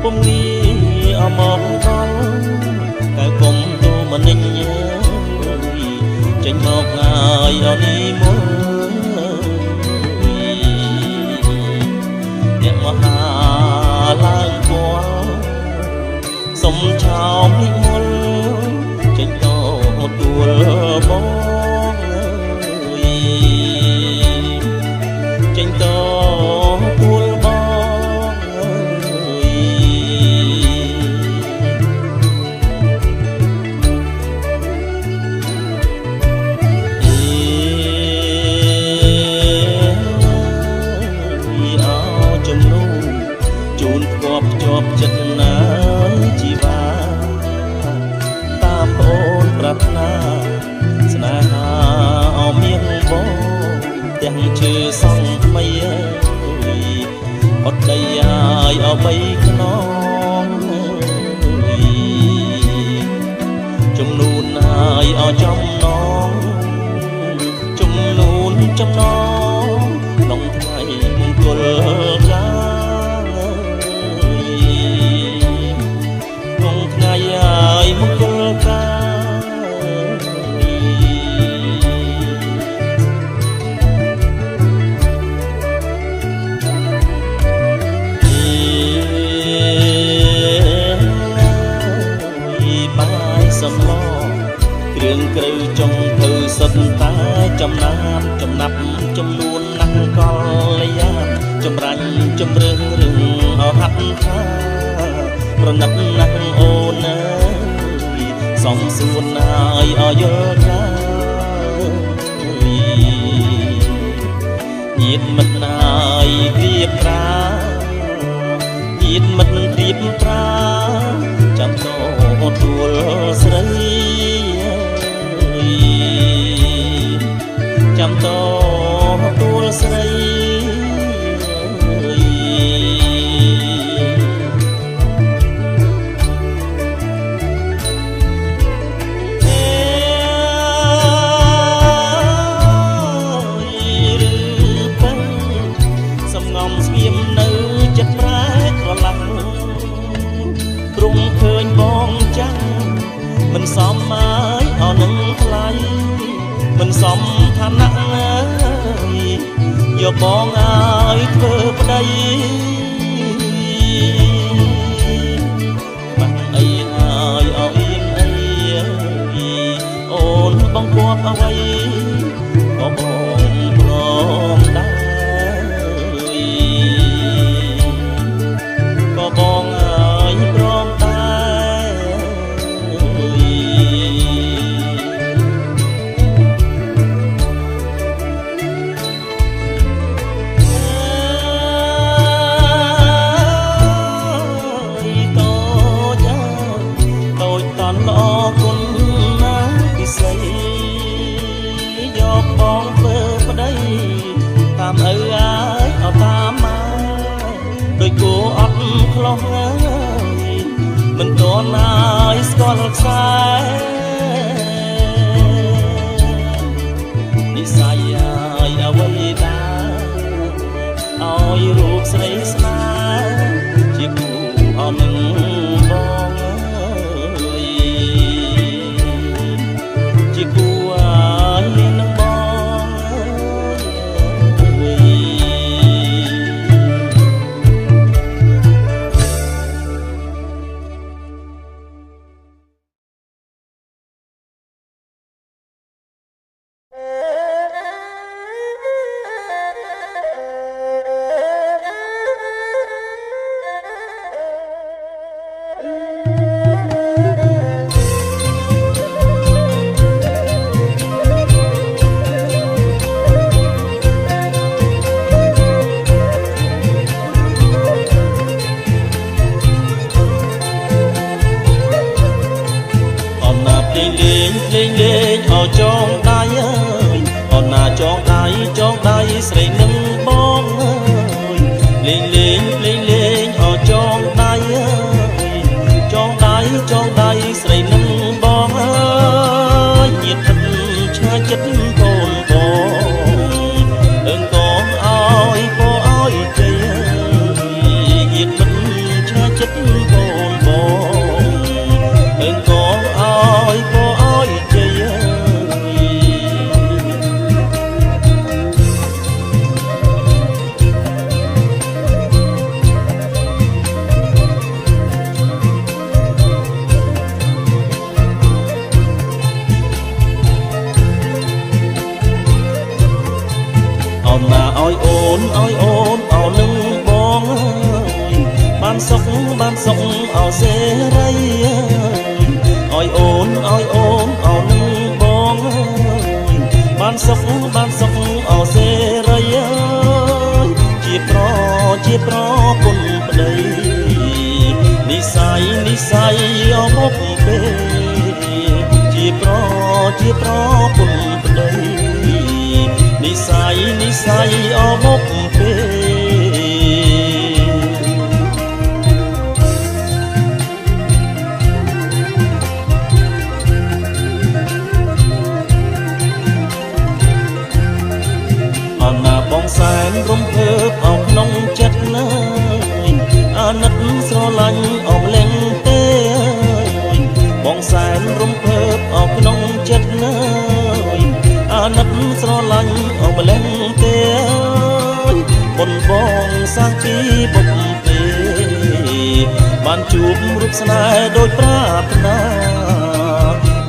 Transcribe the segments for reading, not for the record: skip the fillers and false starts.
ពុំងាអមកដល់តែគុំទូមនិញចេញមកហើយអនីមកអ្នកមហាឡើងគល់សុំឆោមនិមលចេញតទួលបងចេញតទួលជាប់ចិត្តណាជីវាតាមអូនប្រាថ្នាស្នេហាអមៀងបងទាំងជឿសងថ្មីអត់ដីហើយអបីខ្នងជំនូនហើយអចំណងជំនូនចំណងក្នុងថ្ងៃមង្គលកាហើយមង្គលកាបាយសំឡគ្រឿងក្រៅចុងធ្វើសិតតែចំណាប់ចំណាប់ចំនួនណាស់កលយាចម្រាញ់ជំរឿនរឿងអហាត់ថាប្រណិតណាស់អូនណាសំសួនហើយអយល់ថាញាតមិនហើយព្រៀបប្រាញាតមិនព្រៀបប្រាចាំតទួលស្រីចាំតទួលស្រីមិនសមហើយអស់នឹងថ្លៃមិនសមឋានៈយកបងឲ្យធ្វើប្តីបាក់អីហើយអអៀងអីអូនបងគប់អ្វីក៏បងព្រមដែរក៏បងឲ្យព្រមតាមឪហើយអត់តាមមកដូចគួអត់ខ្លោះហើយមិនតន់ហើយស្គាល់ខ្សែនិស័យហើយអ្វីដែរឲ្យរូបស្រីស្នេហ៍ជាគូអស់នឹងបងជាគូឲ្យនឹងចងដៃអើយអូនណាចងដៃស្រីនឹងបងអើយលេងលេងលេងលេងអូចងដៃអើយចងដៃស្រីនឹងបងអើយញាតទឹកឆ្ងាយចិត្តកូនបងអើកូនឲ្យពឲ្យជ័យញាតទឹកឆ្ងាយចិត្ត បានសុខអោសេរីអើយអូនអោនឹងបងបានសុខអោសេរីអើយជាប្រគុណប្តីនិស័យអមុខពេជាប្រគុណប្តីនិស័យអមុខពេសែនរំភើបអោក្នុងចិត្តណាយអាណិតស្រឡាញ់អោលែងទេបងសែនរំភើបអោក្នុងចិត្តណាយអាណិតស្រឡាញ់អោលែងទេបុនបងសាំងពីបុកពេបានជួបរូបស្នេហ៍ដូចប្រាថ្នា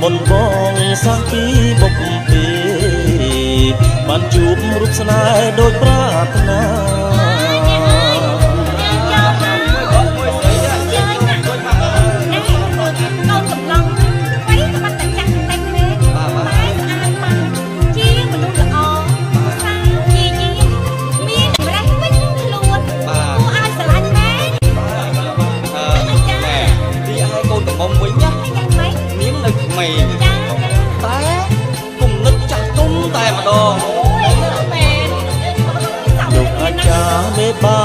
បុនបងសាំងពីបុកពេបានជួបរូបស្នេហ៍ដូចប្រាថ្នាមេបា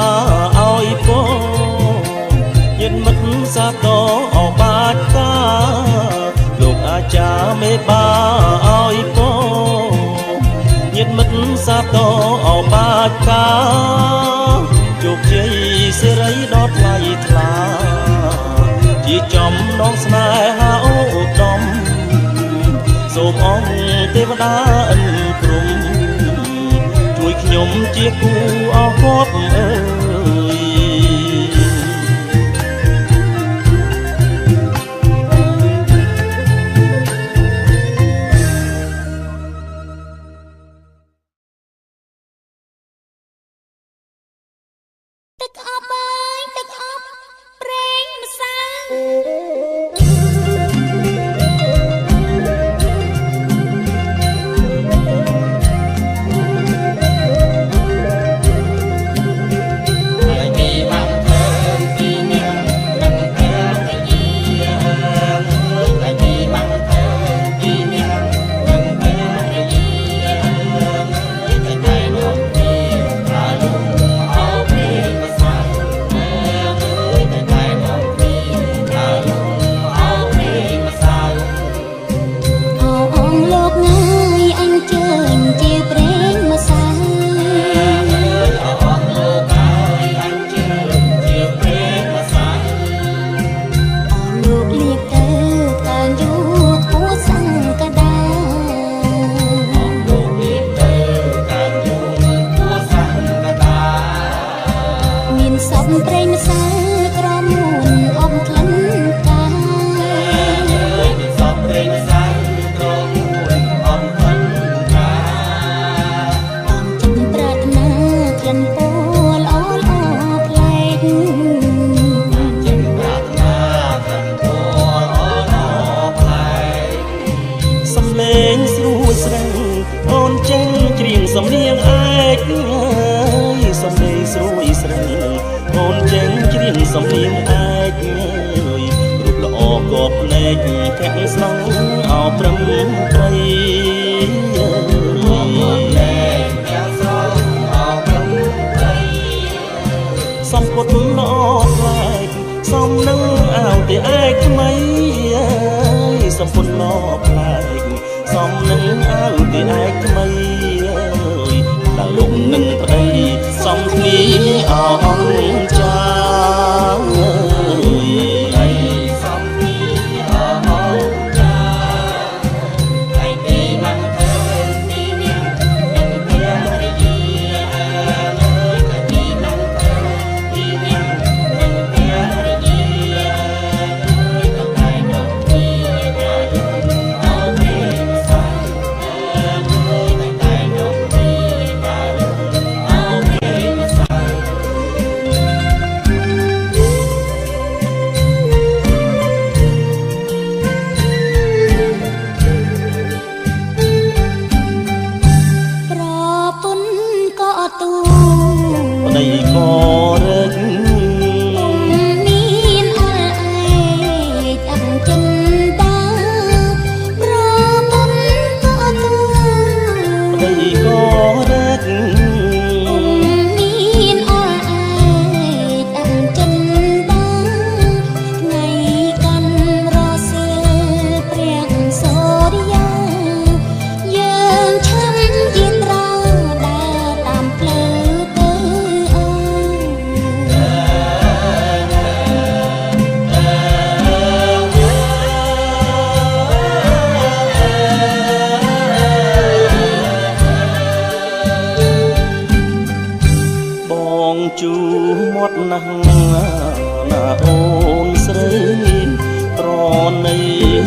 អោយពោញាតិមិត្តសាទរអោបាច់តាលោកអាចារ្យមេបាអោយពោញាតិមិត្តសាទរអោបាច់តាជោគជ័យសេរីដ៏ថ្លៃថ្លាជាចំណងស្នេហាអូឧត្តមសូមអង្គទេវតាអិនព្រំជួយខ្ញុំជាគូអរគប់អើយទឹកអបអើយទឹកអបប្រេងម្សៅសំនៀងឯកសំនៀងស្រួយស្រែអូនចេញច្រៀងសំនៀងឯករូបល្អក៏ភ្នែកភ័ក្រស្រងអោប្រឹងត្រីសំពុតល្អខ្លែកសំនឹងអោទេឯកថ្មីសំពុតល្អខ្លែកសំនឹងអោទេឯកថ្មីលោកនឹងប្តីសំគ្នាអងចា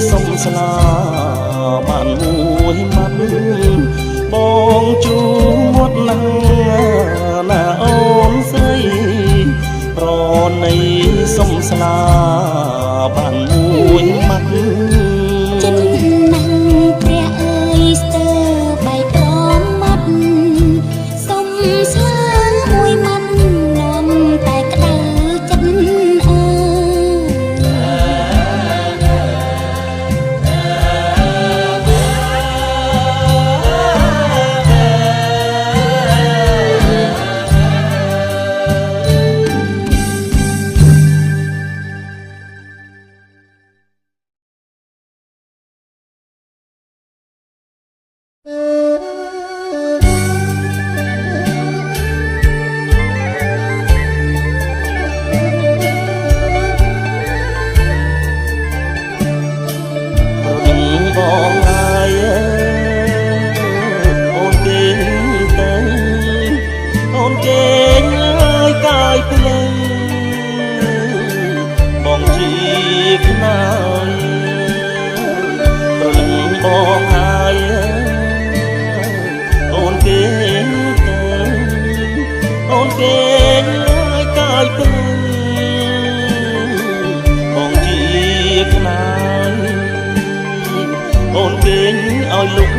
សុំស្លាបានមួយម៉ាត់បងជួមាត់ណាណាអូនស្រីប្រណីសុំស្លាបានមួយម៉ាត់ចិត្តណាស់ព្រះអើយស្ទើបៃតងមាត់សុំស្លាមួយម៉ាត់នាំតែក្តៅចិត្តអើអូនគេងឲ្យលុក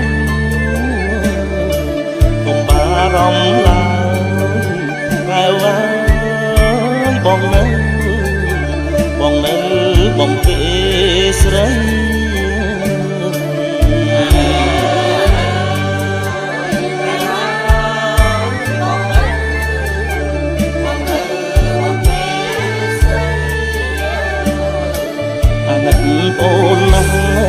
កុំបារម្ភឡើយកែវ៉ាយបងនៅបងទេស្រីអាណិតអូនណាស់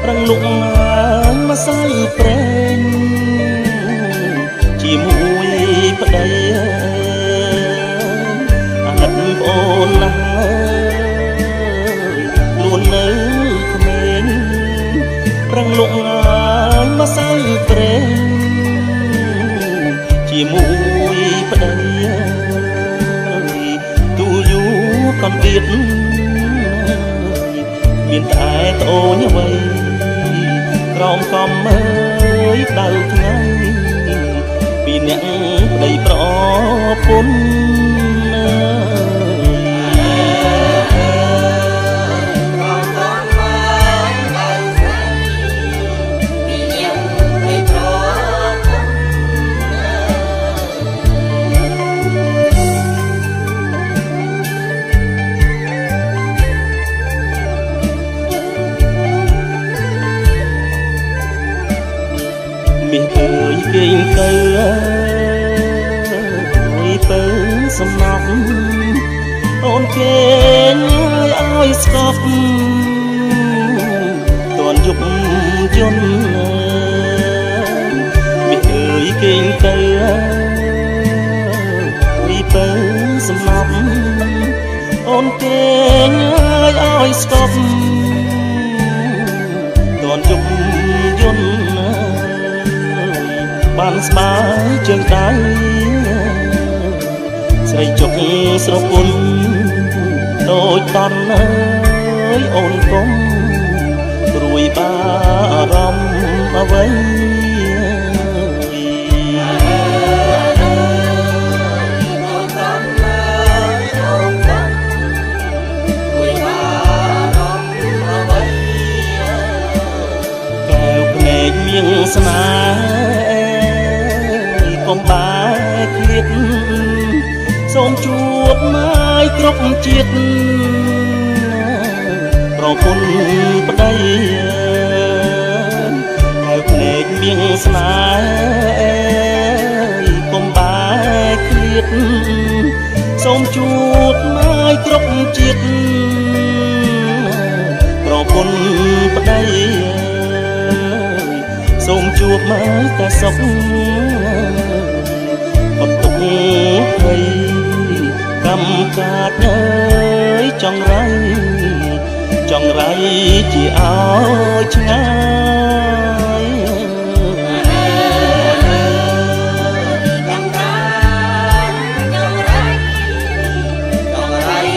ប្រឹងលុកមកម្សៅប្រេងជាមួយប្តីអាណិតប្អូនណាស់ខ្លួននៅក្មេងប្រឹងលុកមកម្សៅប្រេងជាមួយប្តីទូយូរកនទៀតមានតែត្អូញអ្វីក្រោមកំមើយដៅថ្ងៃពីអ្នកប្តីប្រពន្ធមានអើយគេងទៅអើយទៅសំណប់អូនគេងឲ្យស្កប់តនយប់យន់មានអើយគេងទៅអើយទៅសំណប់អូនគេងឲ្យស្កប់តនយប់យន់បានស្បាយជើងដៃស្រីចុកស្រពន់ដូចតន់អើយអូនកុំព្រួយបារម្ភអ្វីកែវភ្នែកមានស្នេហ៍កុំបែកឃ្លាតសូមជួបម៉ាយគ្រប់ជាតិប្រពន្ធប្តីហើយភ្នែកមានស្នេហ៍កុំបែកឃ្លាតសូមជួបម៉ាយគ្រប់ជាតិប្រពន្ធប្តីសូមជួបមកតែសុខអត់ទុកភ័យកម្មកាចអើយចង់រៃជាឲ្យឆ្ងាយក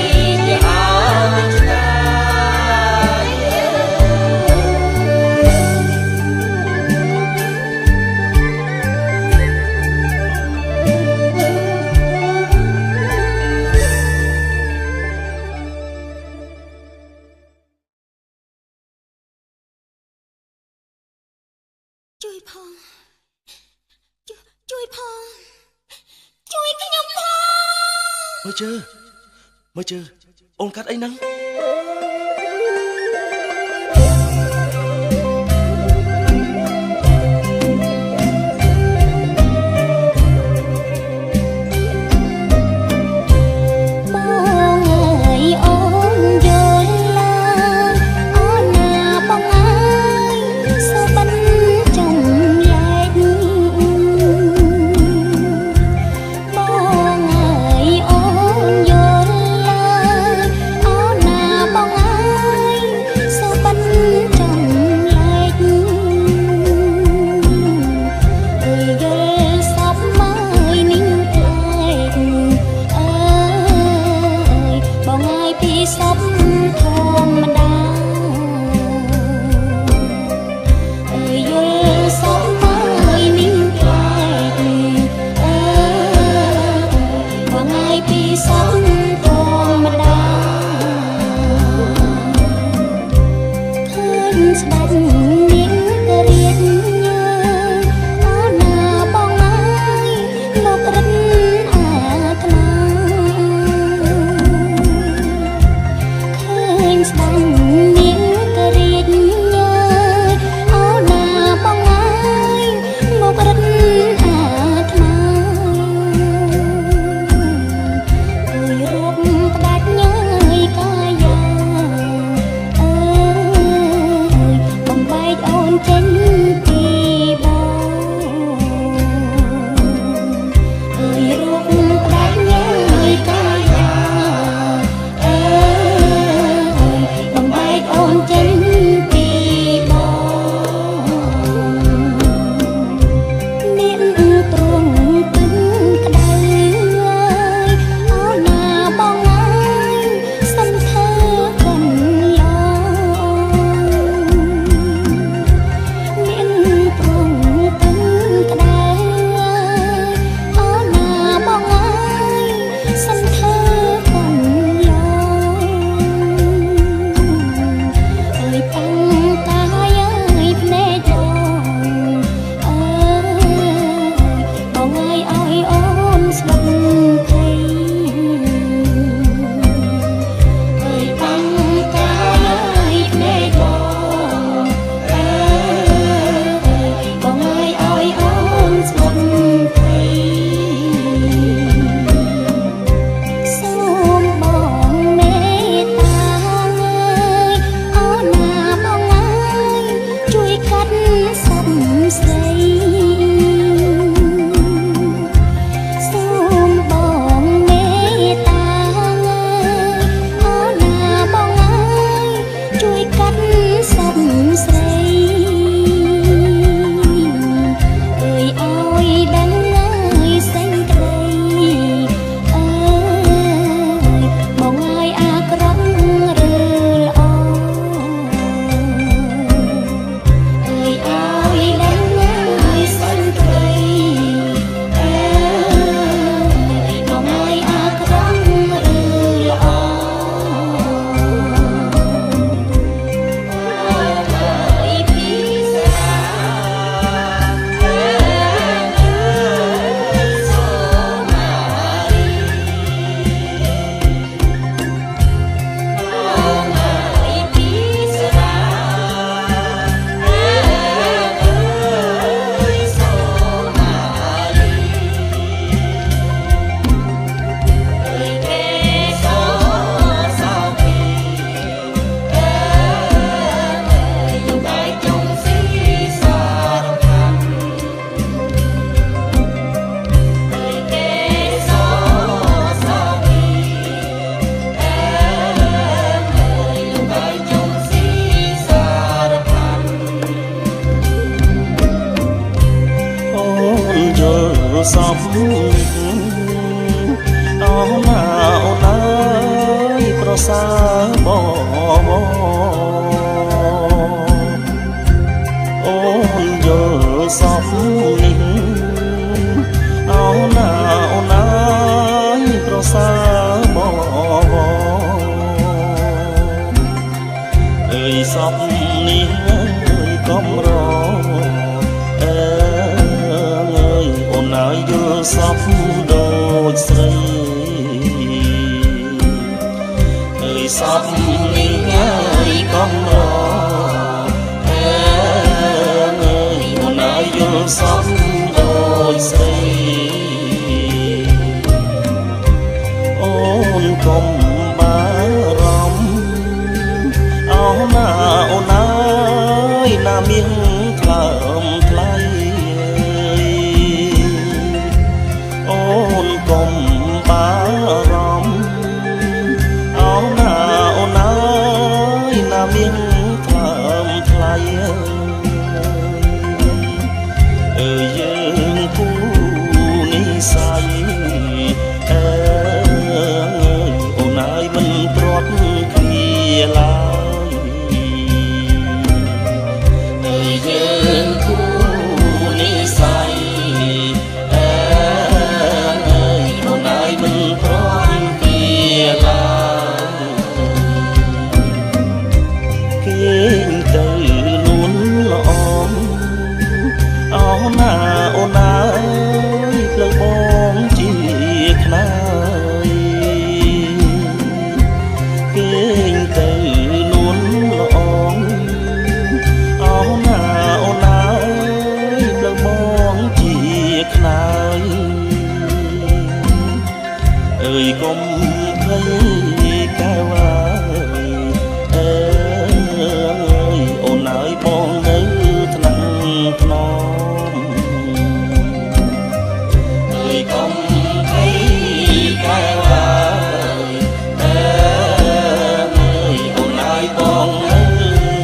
មើលជើអូនកាត់អីហ្នឹងសពអោណាអូនអើយប្រសើរបងអូនយល់សពនេះអោណាអូនអើយប្រសើរបងអើយសពនេះកំរយល់សពដូចស្រី សពនេះហើយកំរអើយអូនហើយយល់សពដូចស្រីអូនកុំបារម្ភអូនណាអូនហើយណាមានថ្លើមថ្លៃអូនកុំបារម្ភអូនណាអូនហើយណាមានថ្លើមថ្លៃអើយយើងគូនិស័យអើយអូនហើយមិនព្រាត់គ្នាឡើយអើយយើងគូនិស័យអើយអូនហើយមិនព្រាត់គ្នាឡើយគេទៅលួនល្អអូនណាអូនណាផ្លូវបងជាខ្នើយគេទៅលួនល្អអូនណាអូនណាផ្លូវបងជាខ្នើយអើយកុំភ័យកែវអើយអូនហើយបងនៅថ្នាក់ថ្នមអើយកុំភ័យកែវអើយអូនហើយបងនៅ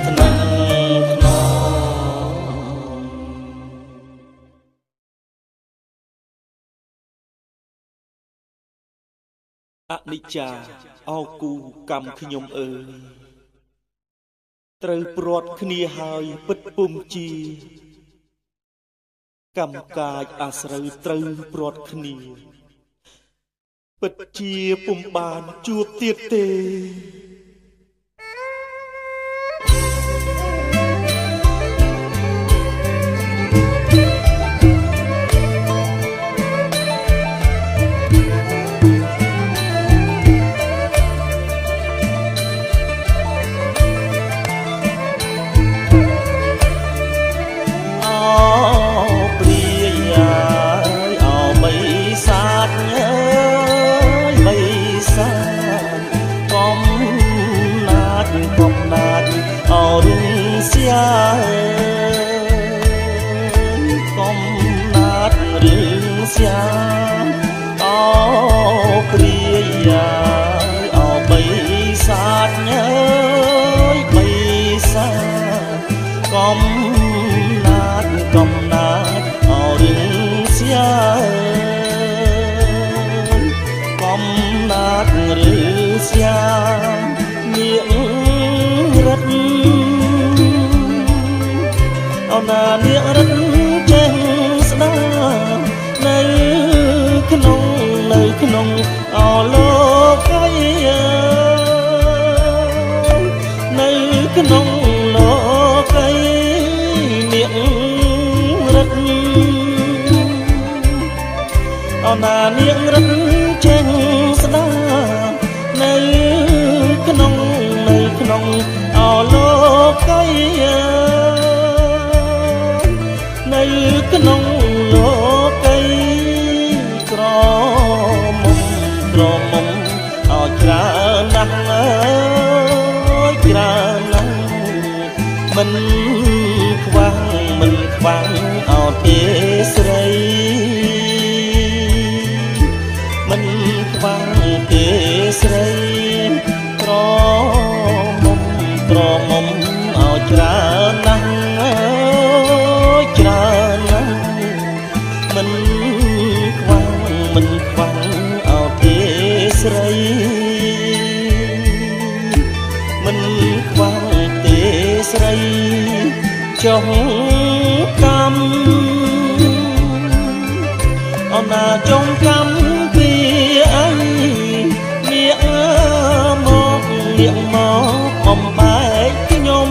ថ្នាក់ថ្នម អនិច្ចាអោគូកម្មខ្ញុំអើយត្រូវព្រាត់គ្នាហើយពិតពុំជាកម្មកាចអាស្រូវត្រូវព្រាត់គ្នាពិតជាពុំបានជួបទៀតទេ ណានាងរត់ចេញស្ដានៅក្នុងអលោកីនៅក្នុងលោកីនាងរត់ណានាងរត់ចេញស្ដានៅក្នុងអលោកីនៅក្នុងលោកីក្រមុំឲ្យច្រើនណាស់អើយច្រើនណាស់មិនខ្វាំងអត់ទេស្រីមិនខ្វាំងទេស្រីក្រមុំឲ្យច្រើនណាស់ច្រើនណាស់មិនខ្វាំងអត់ទេស្រីមិនខ្វាំងទេស្រីចុះកម្មអណាចុងកម្មពីអីនាងមកអំបែកខ្ញុំ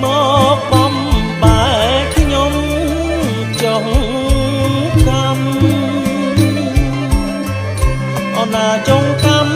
មកបំបែកខ្ញុំចុងកម្មអណាចុងកម្ម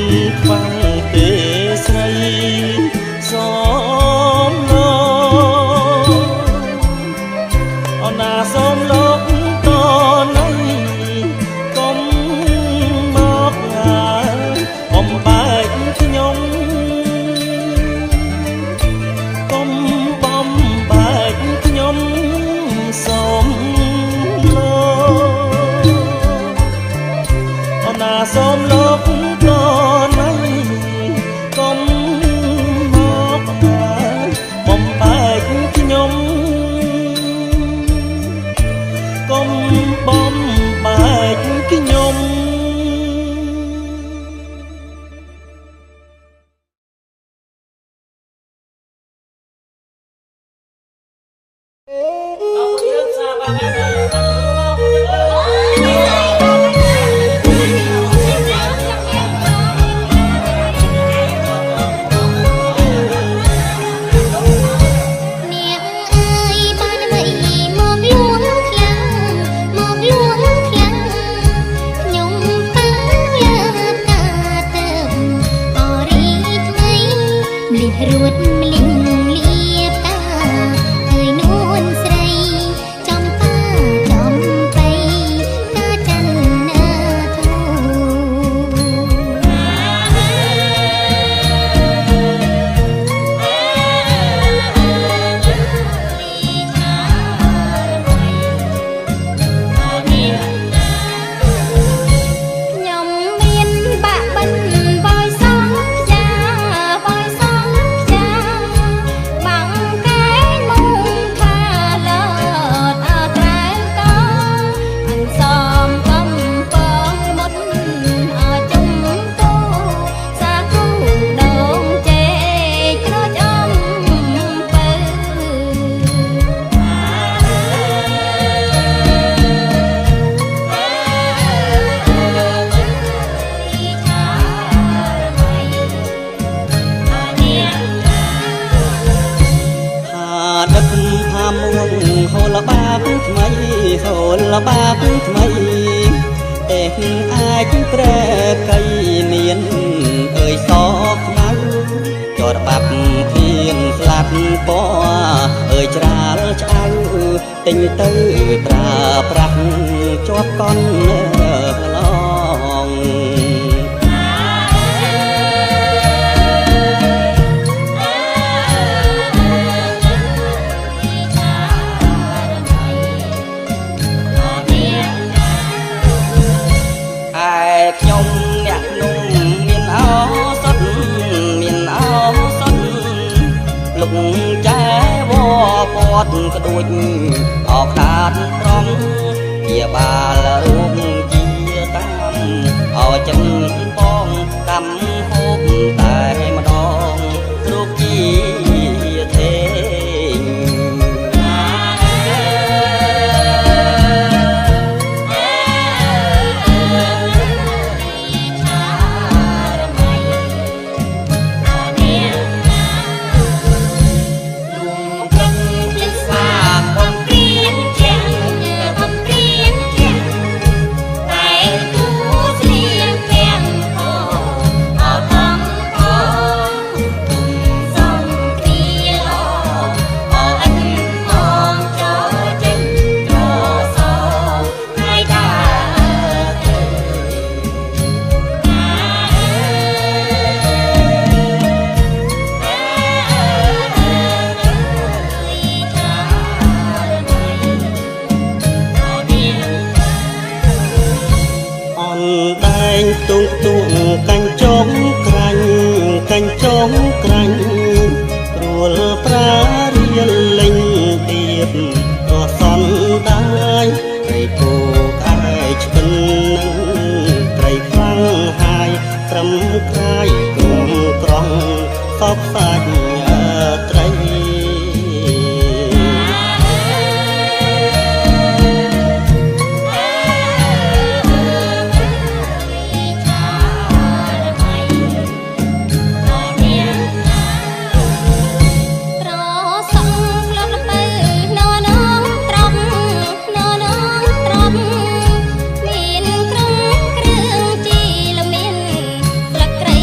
ខ្វាំងទេស្រីសំឡងអូនណាសំឡងតណៃកុំមកបំបែកខ្ញុំកុំបំបែកខ្ញុំសំឡងអូនណាសំឡងតណៃកុំមកបំបែកខ្ញុំកុំបំបែកខ្ញុំ រួតម្លិងលាតាហើយនួនស្រីចំតាចំបៃតាច័ន្ទណាធូខ្ញុំមានបាក់បិណ្ឌបយសងបយសងបាំងកែមុំថាលើតអើត្រែងកអនសំកំពងមុតអជុំគូសាគូដងជែកក្រូចអំពើដឹកផាមួងហូលបាបថ្មីហូលបាបថ្មីទេអាចប្រែកៃនានអើយសខ្មៅចរបាប់ធៀនស្លាប់ពណ៌អើយច្រាលឆ្អៅទិញទៅប្រើប្រាស់ជាប់កន់ឡងខ្ញុំអ្នកนุ่มមានអោសុតមានអោសុតលុកចែវពតក្ដួចអោខ្នាតត្រង់ជាបាលរូបជាតាមអោចិនបងតាមហូបតែម្ដងរូបជាទេទួងទួងកាញ់ចងក្រាញ់កាញ់ចងក្រាញ់ព្រួលប្រារៀលលេងទៀតរសន់ដាយត្រីពូក្អែឆ្ពិននឹងត្រីខ្លាំងហាយត្រឹមខ្លាយក្រុមក្រងសពសាច់ត្រីមានក្រុមគ្រឿងជីលមានស្លឹកគ្រៃ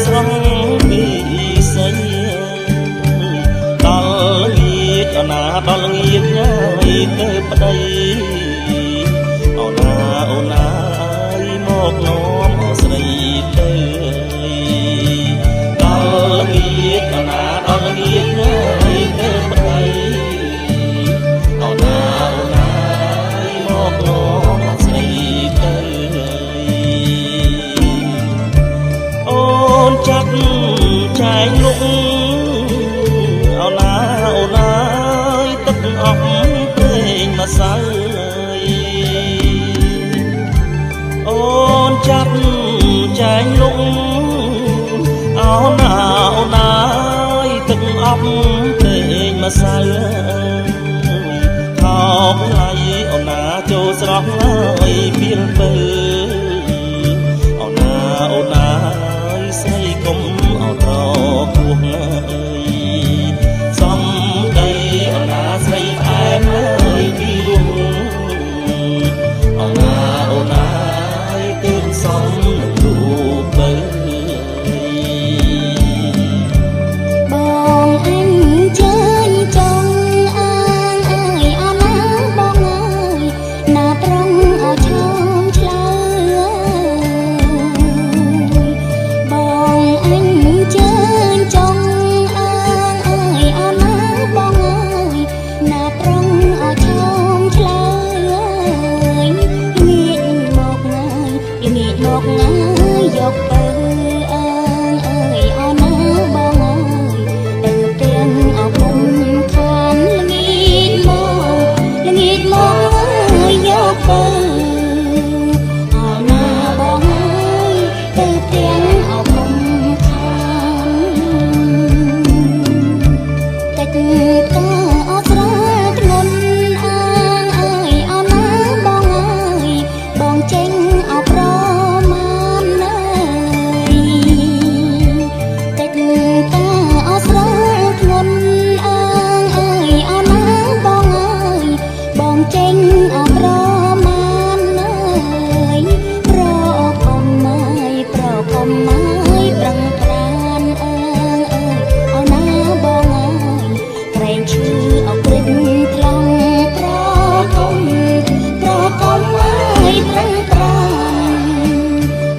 ស្រស់ពីស័យដល់ងៀតដល់ងៀតញ៉ាយទៅប្តីអូនណាមកនាំស្រីទៅដល់ងៀតដល់ងៀតញ៉ាយទៅប្តីអូនណាមកនាំស្រីទៅអូនចាត់ចែងលុកអូនណាទឹកអប់ពេញម្សៅអូនចាត់ចែងលុកអូនណាទឹកអប់ពេញម្សៅខោថ្លៃអូនណាចូលស្រស់ហើយពីលពើអូនណាស្រីកុំអត់រគោះសំដីអូនណាស្រីផ្អែមហើយពីរងអូនណាគឺសំនឹងរូបបើបងអញជើញចង់អាងអើយអូនណាបងអើយណាត្រង់អោឆោមឆ្លើបងអញជើញចង់អាងអើយអូនណាបងអើយណាត្រង់អោឆោមឆ្លើងាកមកយកទៅអើយអូនណាបងអើយទៅទាំងអស់គុំខានល្ងាចមកអើយយកទៅអូនណាបងអើយទៅទាំងអស់គុំខានតិចតាអត់ស្រាធ្ងន់អាងអើយអូនណាបងអើយបងចេញអោប្រមានតិចតាអត់ស្រាធ្ងន់អាងអើយអូនណាបងអើយបងចេញអោប្រមានប្រកុំប្រឹងប្រានអើយអូនណាបងអើយក្រែងឈឺអក្រិតថ្លង់ប្រកុំអើយប្រឹងប្រាន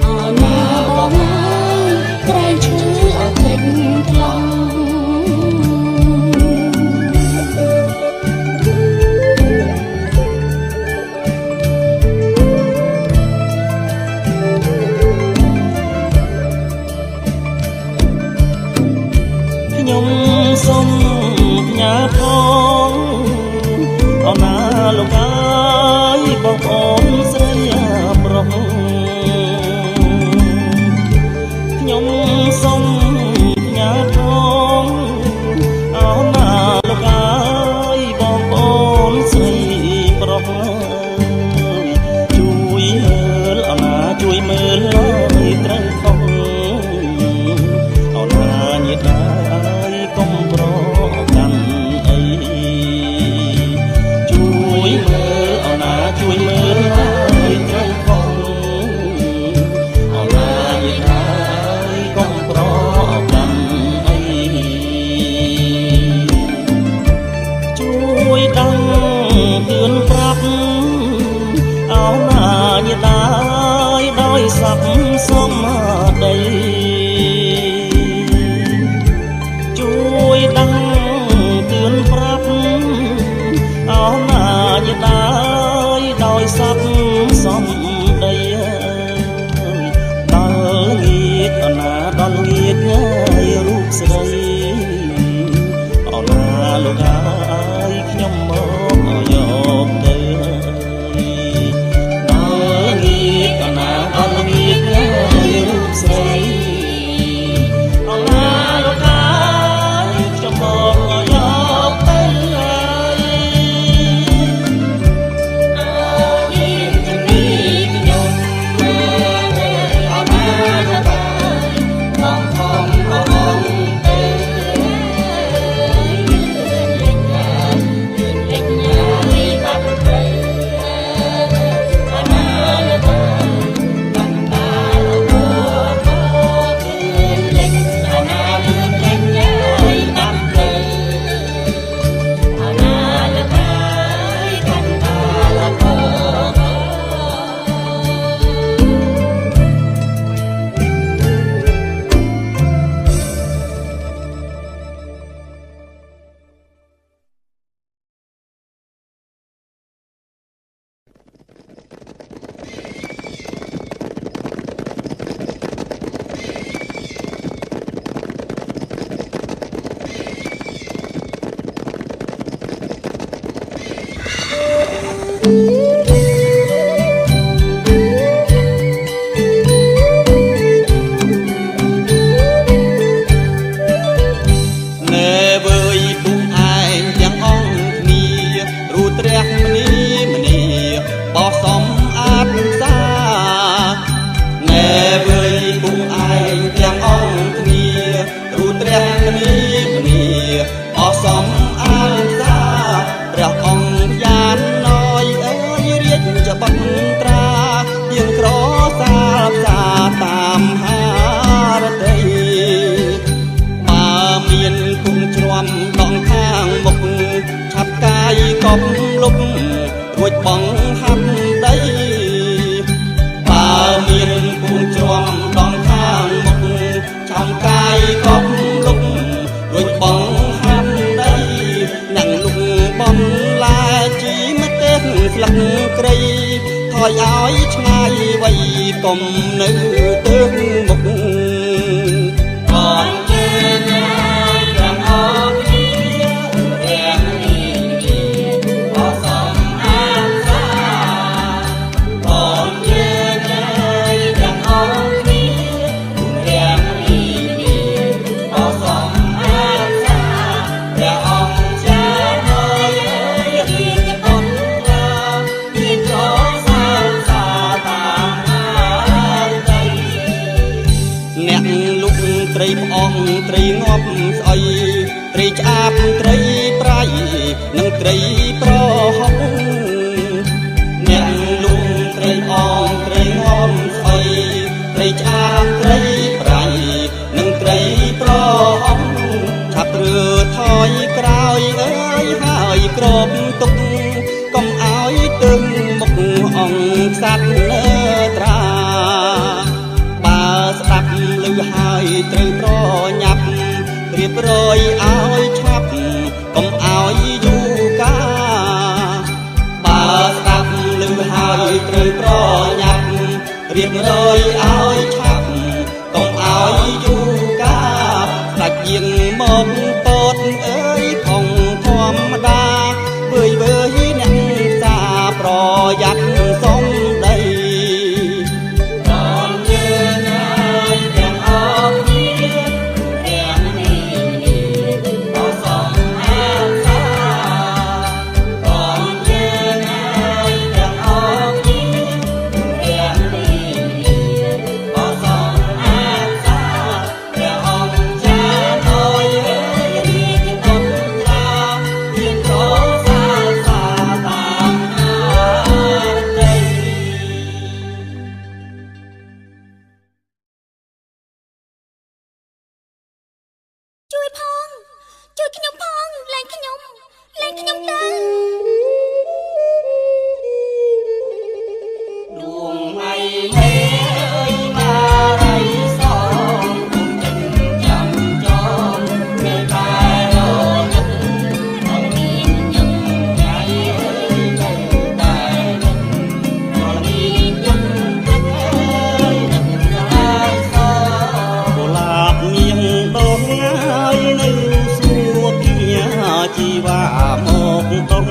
អូនណាបងអើយក្រែងឈឺអក្រិតថ្លង់ខ្ញុំសូមផ្ញើផងអូនណាលោកអើយបងប្អូនស្រីប្រុសខ្ញុំសូមផ្ញើផងអូនណាលោកអើយបងប្អូនស្រីប្រុសជួយមើលអូនណាជួយមើលហើយត្រូវខុសអូនណាញាតិកុំប្រកាន់អីជួយមើលអូនណាជួយមើលហើយត្រូវខុសអូនណាញាតិកុំប្រកាន់អីជួយដឹងទឿនប្រាប់អូនណាញាតិដោយស័ក្តិសមដីជួយដឹងទឿនប្រាប់អូនណាញាតិដោយស័ក្តិសមដីដល់ងៀតអូនណាដល់ងៀតញ៉ាយរូបស្រីអូនណាលោកអើយខ្ញុំមកយកទៅដល់ងៀតអូនណាដល់ងៀតញ៉ាយរូបស្រីអូនណាលោកអើយខ្ញុំមកយកទៅអូនណា បងហាត់ដីបើមានពូនជ្រាំដល់ខាងមុខចំកាយកប់លុករួចបងហាត់ដីនឹងលុកបំឡាជីម្ទេសស្លឹកគ្រៃថយឲ្យឆ្ងាយវៃកុំនៅទៅមុខបងជើងហើយទាំងអស់គ្នាទាំងនេះអសំអានសាបងជើងហើយទាំងអស់គ្នាទាំងនេះអសំអានសាព្រះអង្គចាហើយរៀបបុណ្យឡាមានចោសាសាតាមហើយអ្នកលុកត្រីផ្អងត្រីងាប់ស្អុយត្រីឆ្អាបត្រីប្រៃនិងត្រីប្រហុកអ្នកលុកត្រីផ្អងត្រីងាប់ស្អុយត្រីឆ្អាបត្រីប្រៃនិងត្រីប្រហុកឆាប់រើថយក្រោយអើយហើយក្របទុកកុំឲ្យទឹងមុខអង្គសัตว์លើត្រាបើស្ដាប់ឮហើយត្រូវប្រញាប់រៀបរយឲ្យឆាប់កុំឲ្យយូរកាលបើស្ដាប់ឮហើយត្រូវប្រញាប់រៀបរយឲ្យឆាប់កុំឲ្យយូរកាលស្ដេចយាងមកពតអើយខំធម្មតាវើយវើយអ្នកសាប្រយ័ត្នសំដី ជួយផងជួយខ្ញុំផងលែងខ្ញុំទៅដួងមៃមេអើយតារៃសងគុំចិនចាំចងមេតែរនឹកអត់មានញឹមใจអើយនៅតែនឹកអត់មានញឹមទឹកអើយនឹកតែសកុលាបញៀងដងហើយនៅសួគ៌គៀជីវ៉ាមកតុង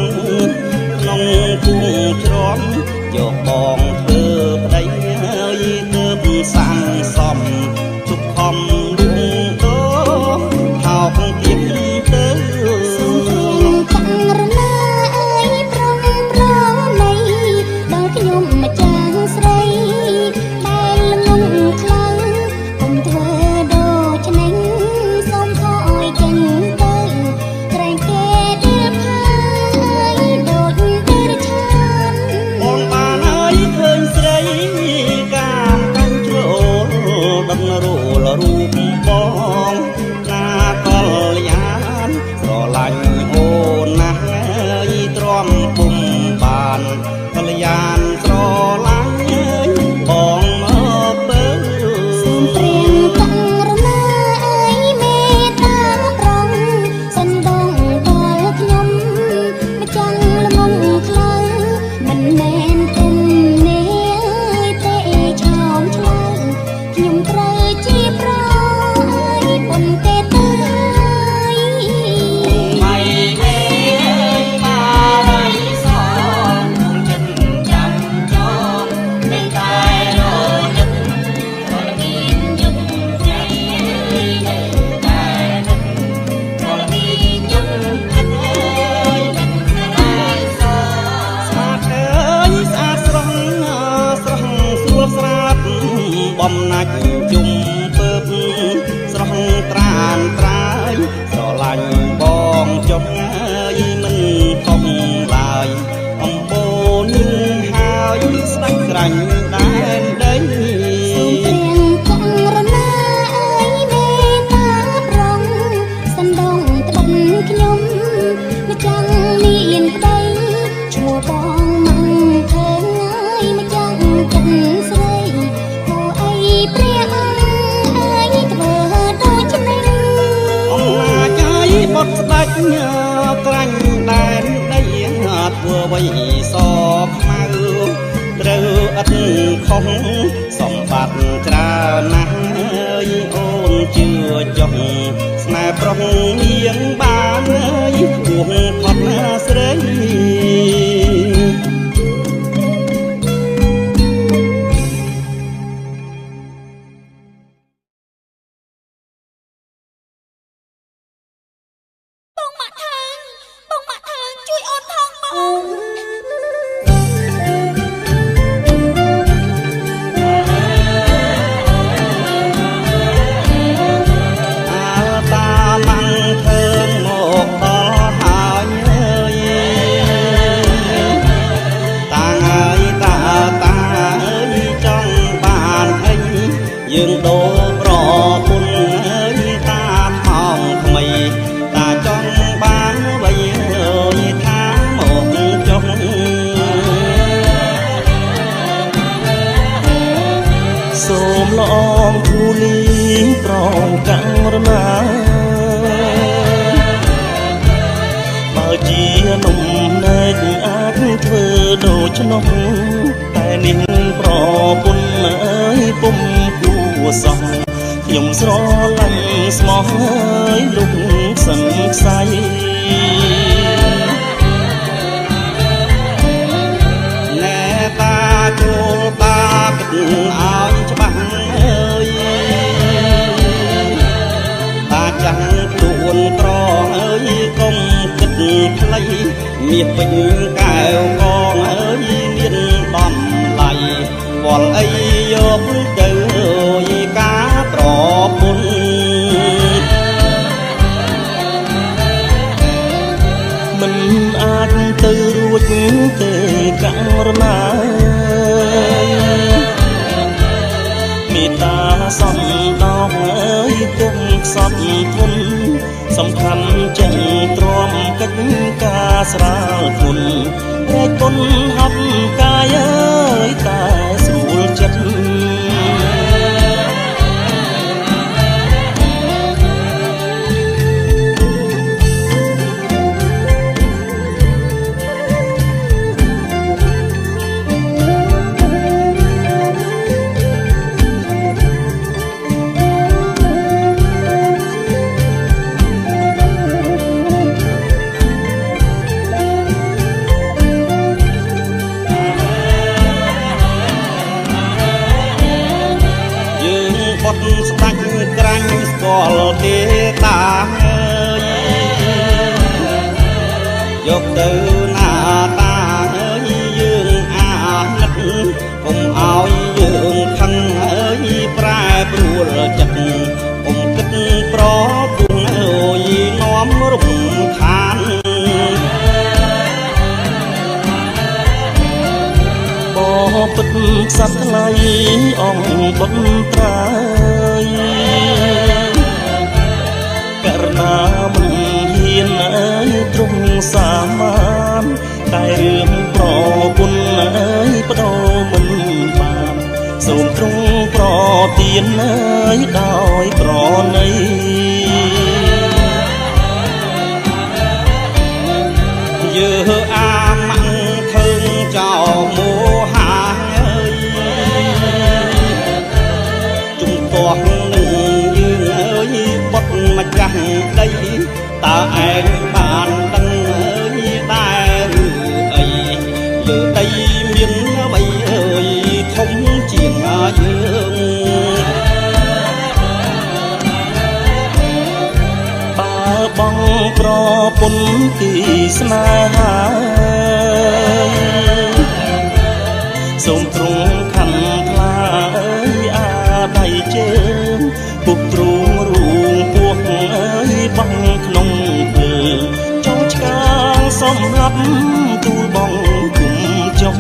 ចក្រាញ់ដែនដីធ្វើអ្វីសខ្មៅត្រូវឥតខុសសម្បត្តិច្រើនណាស់អូនជឿចុះស្នេហ៍ប្រុសនាងបានគួងផុតស្រីយើងដូរប្រពន្ធតាថងថ្មីតាចង់បានអ្វីថាមកចុះសូមលំធូលីប្រងកាំងរណាបើជានំណែកអាចធ្វើដូចនោះតែនេះប្រពន្ធពុំសោះខ្ញុំស្រឡាញ់ស្មោះលុកសឹងខ្សៃណែតាចូលតាគិតឲ្យច្បាស់តាចាំងខ្លួនក្រកុំគិតខ្លីមាសពេញកែវកងមានបំឡៃវល់អីយកទៅការប្រពន្ធមិនអាចទៅរួចទេករណាមេត្តាសំដងគុំខ្សត់ធន់សំខាន់ចឹងទ្រាំកិច្ចការស្រាលធន់តែគុណហត់កាយតែស្រួលចិត្តស្ដាច់ក្រាញ់ស្គាល់ទេតាយកទៅណាតាយើងអាណិតកុំឲ្យយើងខឹងប្រែប្រួលចិត្តកុំគិតប្រពន្ធនាំរំខានពិតខ្សត់ថ្លៃអង្គបុត្រាករណាមិនហ៊ានទ្រង់សាមានតែរឿងប្រពន្ធបដោមិនបានសូមទ្រង់ប្រទានដោយប្រណីយើអាម៉ាំងឃើញចោលមោហាជំទាស់នឹងយើងបុតម្ចាស់ដីតើឯងបានដឹងដែរឬអីលើដីមានអ្វីធំជាងយើងបងប្រពន្ធទីស្នេហាសូមទ្រង់ខំថ្លាអាដៃជើងពុកទ្រូងរូងពោះបងក្នុងភើចង់ឆ្កាងសម្រាប់ទូលបងគុំចុង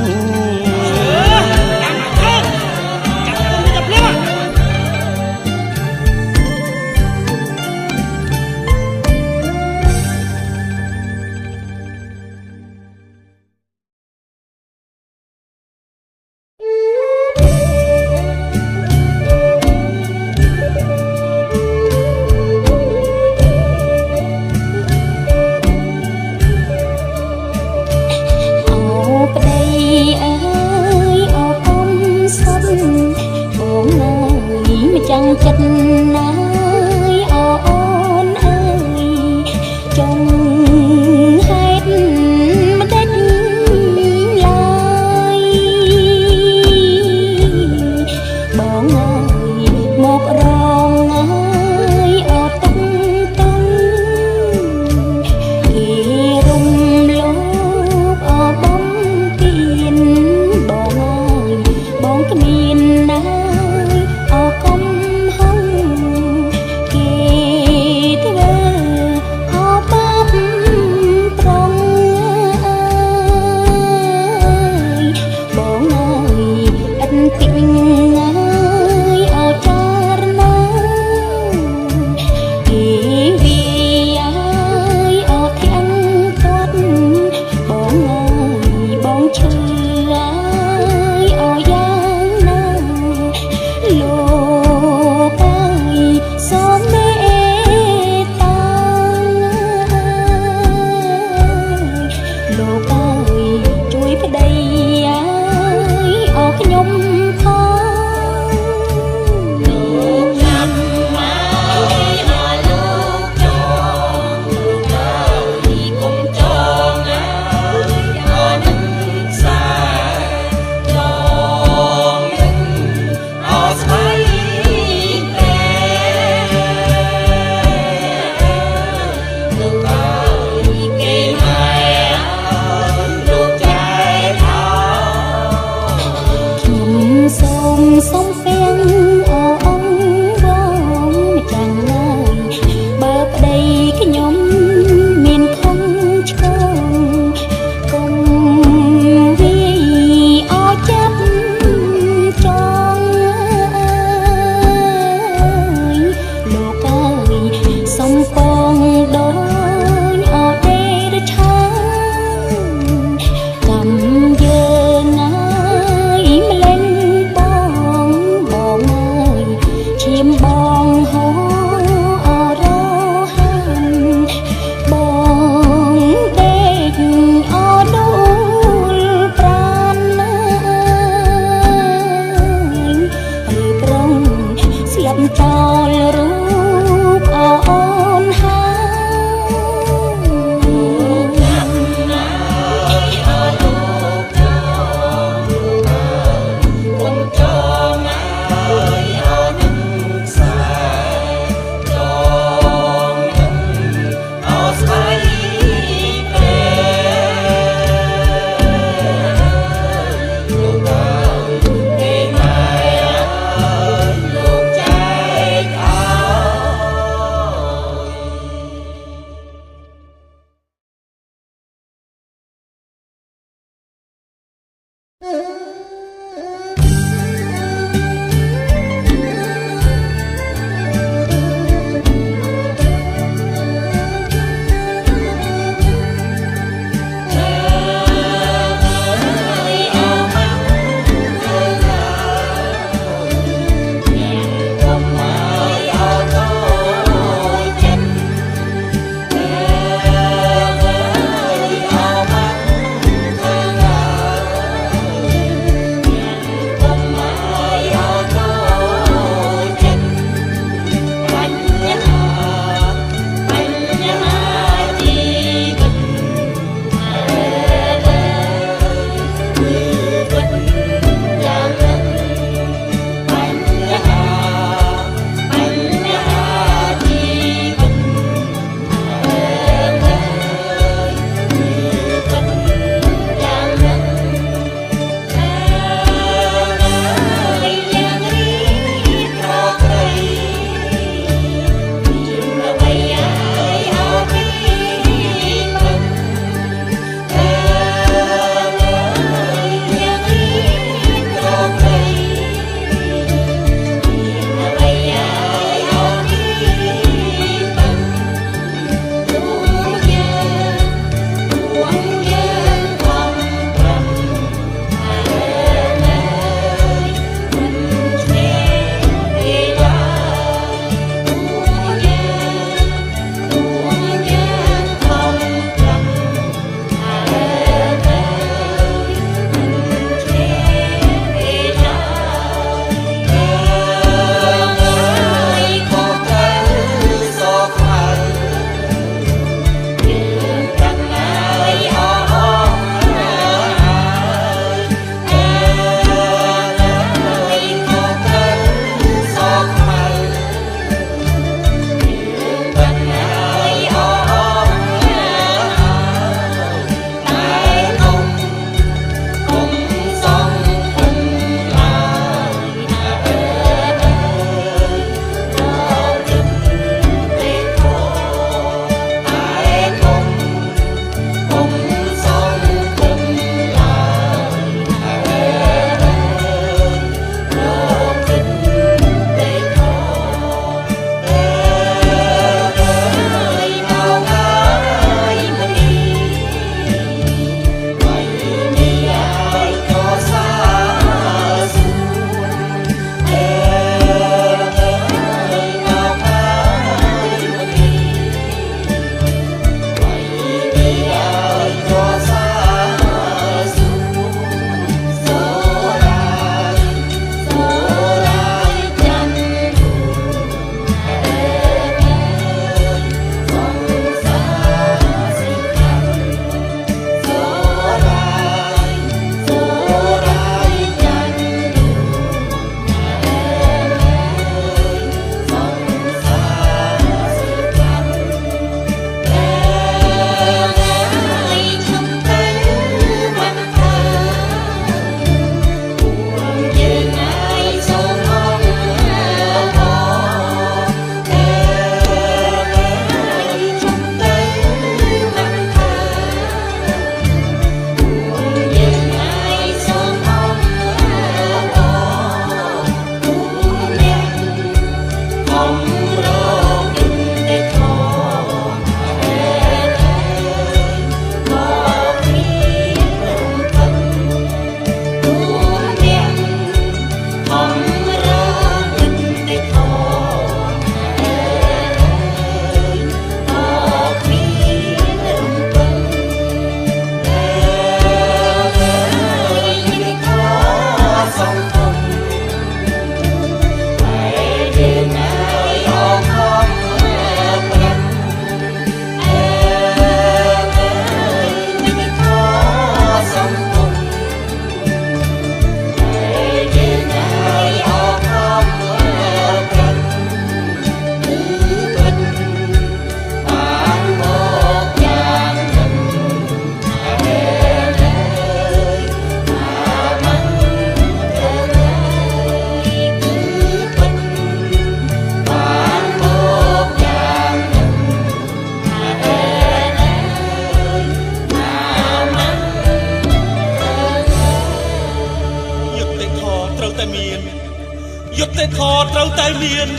មាន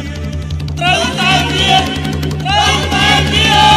ត្រូវតែមានត្រូវតែមាន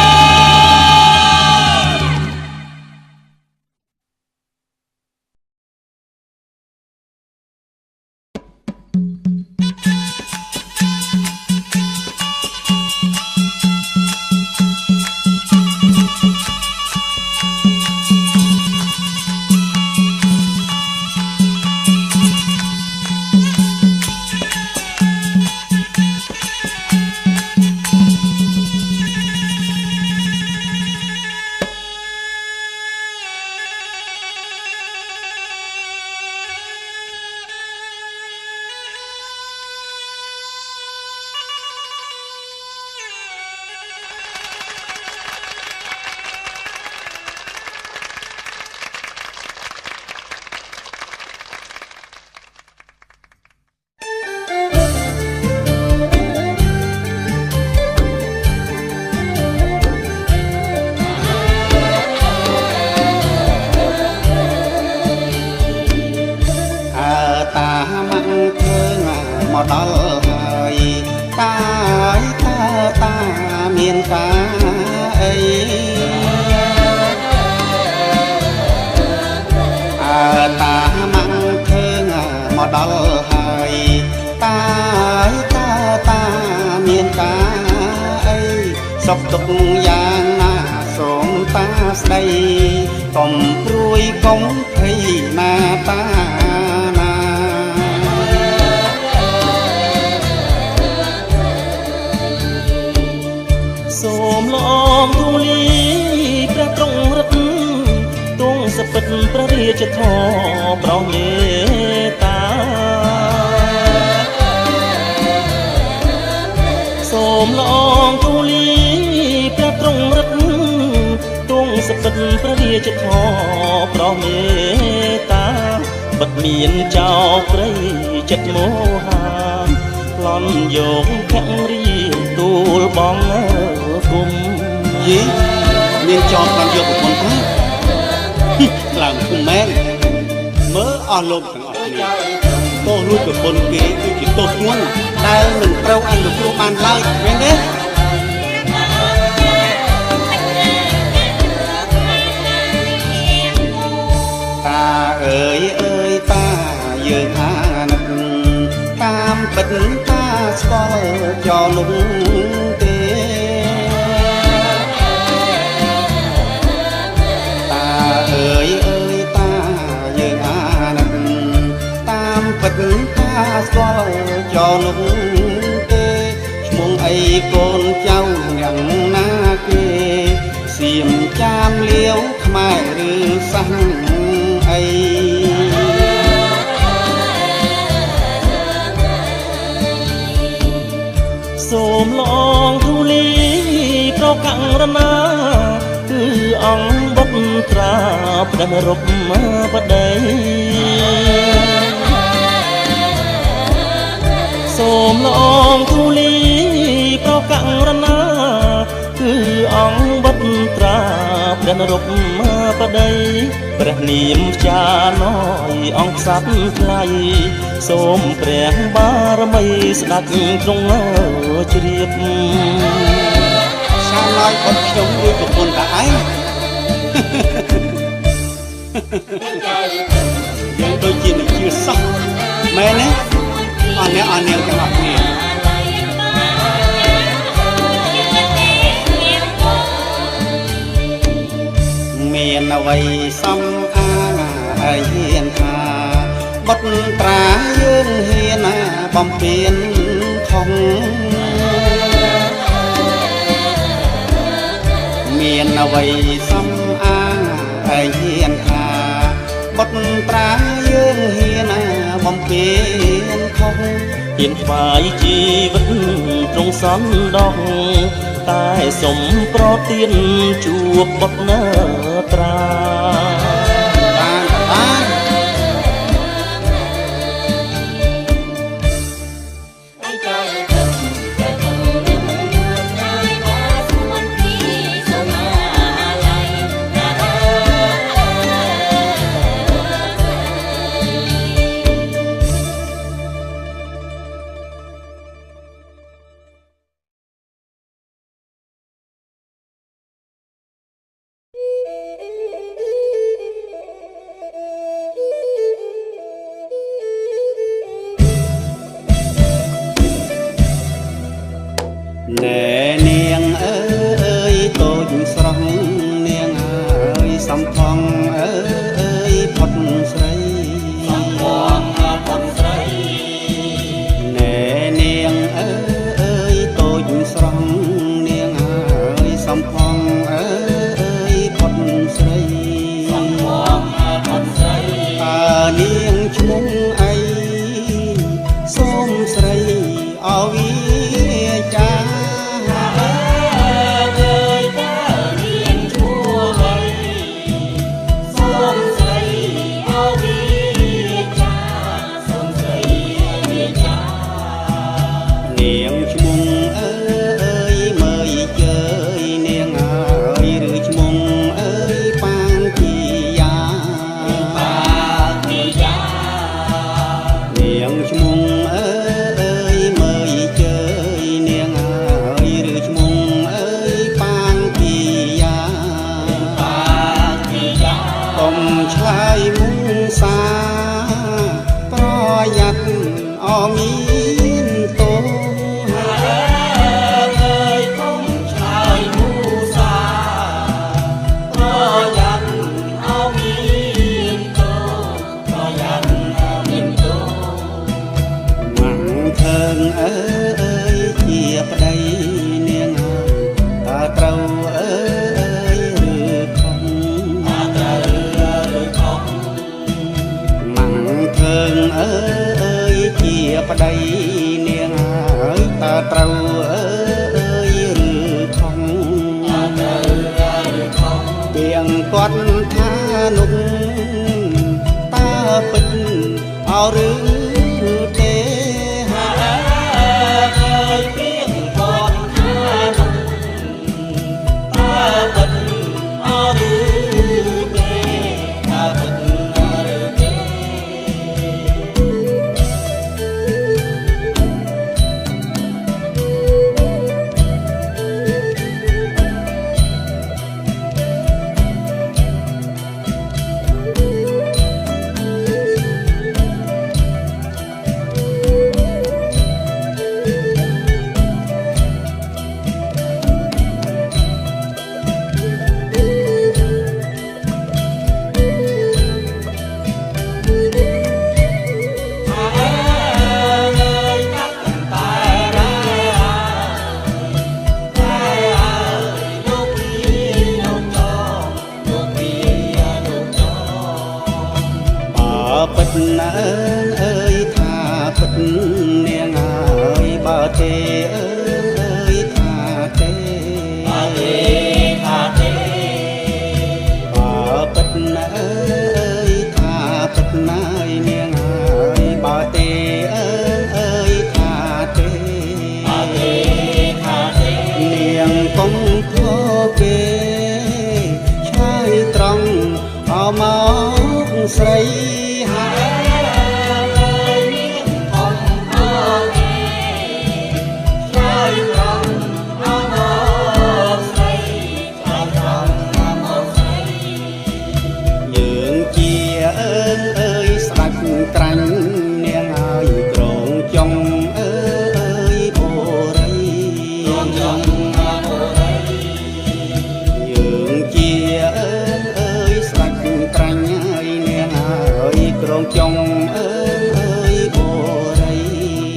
មកដល់ហើយតាមានការអីតាម៉ាំងឃើញមកដល់ហើយតាមានការអីសុខទុក្ខយ៉ាងណាសូមតាស្ដីកុំព្រួយកុំភ័យណាតាសូមលំទូលីព្រះទ្រង់រត់ទងសពិតព្រះរាជធម៌ប្រោសមេត្តាសូមលំទូលីព្រះទ្រង់រត់ទងសពិតព្រះរាជធម៌ប្រោសមេត្តាបិទមានចោលព្រៃចិត្តមោហាប្លន់យកភរិយាទូលបងគុំយីមានចោលបានយកប្រពន្ធទៅខ្លាំងគុំមែនមើលអស់លោកទាំងអស់គ្នាទោសលួចប្រពន្ធគេគឺជាទោសធ្ងន់ដែលមិនត្រូវអនុគ្រោះបានឡើយមែនទេតាអើយតាយើងអាណិតតាមពិតតាស្គាល់ចោលនោះទេតាអើយតាយើងអាណិតតាមពិតតាស្គាល់ចោលនោះទេឈ្មោះអីកូនចៅយ៉ាងណាគេសៀមចាមលាវខ្មែរឬសាំងអីសូមលងទូលីប្រកាំងរណាគឺអង្គបុត្រាព្រះរពបដីសូមលងទូលីប្រកាំងរណាគឺអង្គបុត្រាព្រះរពបដីព្រះនាមចាណយអង្គសត្វថ្លៃសូមព្រះបារមីស្ដេចទ្រង់ជ្រាបសាឡយបុតខ្ញុំមួយប្រពន្ធតាឯងយើងដូចជានឹងជឿសោះមែនទេអរអ្នកទាំងអស់គ្នាមានអ្វីសំអាងឲ្យហ៊ានថាបុតត្រាយើងហ៊ានបំពេញខំមានអ្វីសំអាងឲ្យហ៊ានថាបុតត្រាយើងហ៊ានបំពេញខំហ៊ានថ្វាយជីវិតទ្រង់សន្ដោះតែសុំប្រទានជួបបុត្រណាត្រា មានតោអើយគុំឆ្លើយមូសាប្រយ័ត្នអោមានតោប្រយ័ត្នមានតោម៉ាំងធើងអើយជាប្តីនាងអើតើត្រូវអើយឬខំតើត្រូវឬខំម៉ាំងធើងអើយជាប្តីនាងអើយតើត្រូវអើយឬខំតើត្រូវឬខំពីងគាត់ថានោះតើពិតអោឬទេអើយពីងគាត់ថានោះតើពិតអោឬទេតើពិតឬទេពិតណាអើយថាពិតនាងអើយបើទេអើយថាទេបើទេថាទេបើពិតណាអើយថាពិតណាយនាងអើយបើទេអើយថាទេបើទេថាទេនាងកុំខកគេឆ្លើយត្រង់អមកស្រីក្រាញ់នាងអើយក្រងចុងអើយបូរីក្រងចុងបូរីយើងជាអើយស្ដាច់ក្រាញ់ហើយនាងអើយក្រងចុងអើយបូរី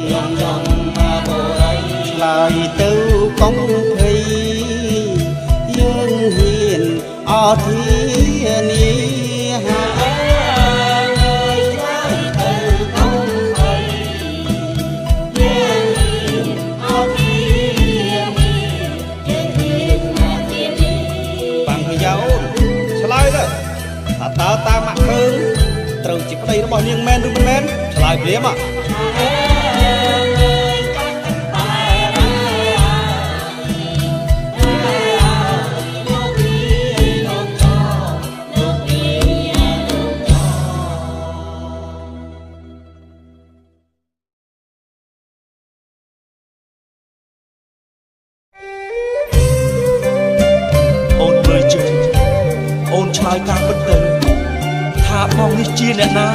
ក្រងចុងបូរីឆ្លើយទៅកុំភ័យយើងហ៊ានអធានាតើតាមមកឃើញត្រូវជាប្តីរបស់នាងមែនឬមិនមែនឆ្លើយព្រាមអូនមើលជើងអូនឆ្លើយតាមពិតទៅថាបងនេះជាអ្នកណា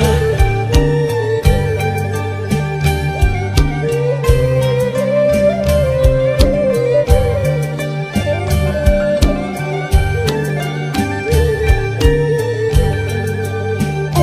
អ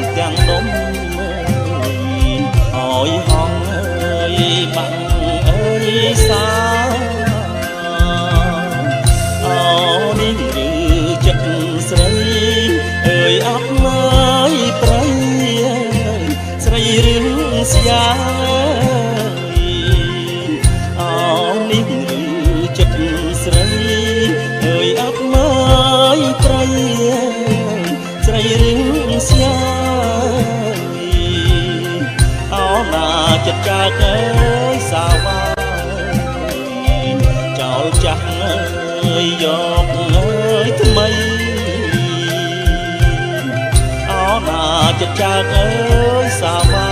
យទាំងដុំអើយហងអើយបាំងអើយសាអោនេះឬចិត្តស្រីអើយអត់មើលប្រៃស្រីរឿងស្យាអោនេះឬចិត្តស្រីអើយអត់មើលប្រៃស្រីរឿងស្យាអោណាចិត្តចាកអើយសាវាចោលចាស់អើយយកអើយថ្មីអោណាចិត្តចាកអើយសាវា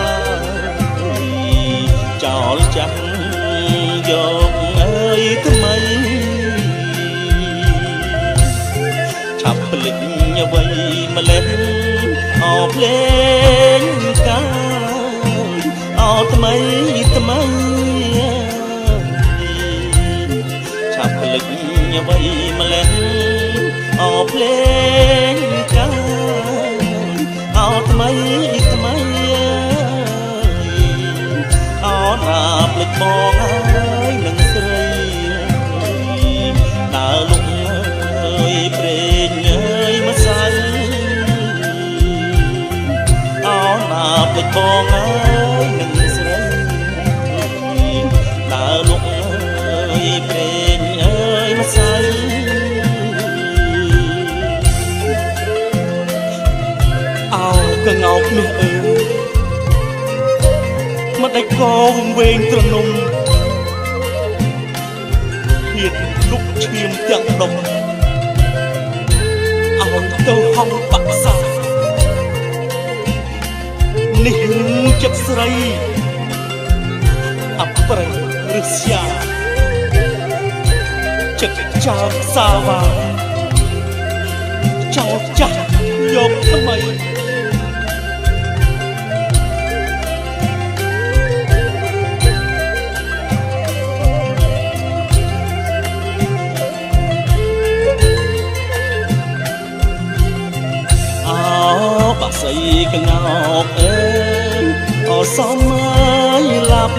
ចោលចាស់យកអើយថ្មីឆាប់ភ្លេចអ្វីម្លេះអោភ្លេងកាយអោថ្មីថ្មីឆាប់ភ្លេចអ្វីម្លេះអោភ្លេងកាយអោថ្មីថ្មីអោណាភ្លេចបងហើយនឹងស្រីដើរលុកអើយព្រេងអើយម្សៅអោណាភ្លេចបងហើយនឹងស្រីដើរលុកអើយព្រេងអើយម្សៅអោកងោកនេះអើយមកដេចកវងវែងត្រនំហៀតលុកឈាមទាំងដុំអោទៅហងបាក់សានេះចិត្តស្រីអប្រៃរស្យាចិត្តចោលសាវាចោលចាស់យកថ្មីបាក់សៃកងោកអើយអសមអើយឡាប់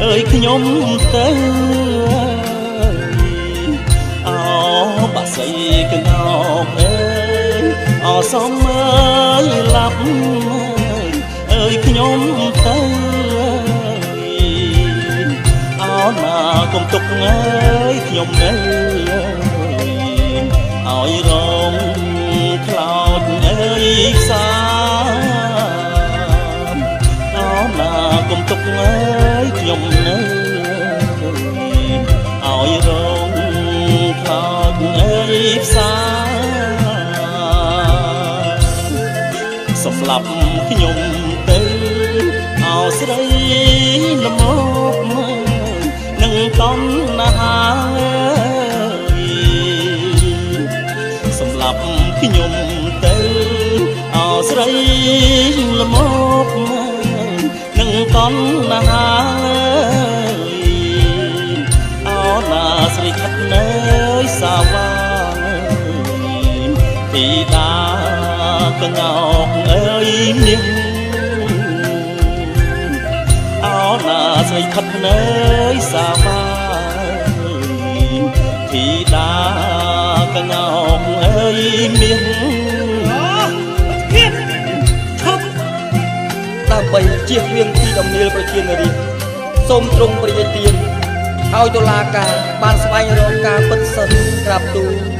អើយខ្ញុំទៅអបាក់សៃកងោកអើយអសមអើយឡាប់អើយខ្ញុំទៅអណាកុំទុកអើយខ្ញុំនៅឲ្យរងខ្លោចអើយផ្សាអោណាកុំទុកអើយខ្ញុំនៅឲ្យរងខ្លោចអើយផ្សាសម្រាប់ខ្ញុំទៅអោស្រីល្មមនឹងតណ្ហាសម្រាប់ខ្ញុំទៅអោស្រីល្មមនឹងតណ្ហាអោណាស្រីខិតនៅសាវាពីដាកងោកអើយនាងអោណាស្រីខិតនៅសាវាពីដាកងោកអើយមាសឈប់ដើម្បីជៀសវាងពីដំណៀលប្រជានារីសូមទ្រង់ព្រះរាជទានឲ្យតុលាការបានស្វែងរកការពិតសិនក្រាបទូល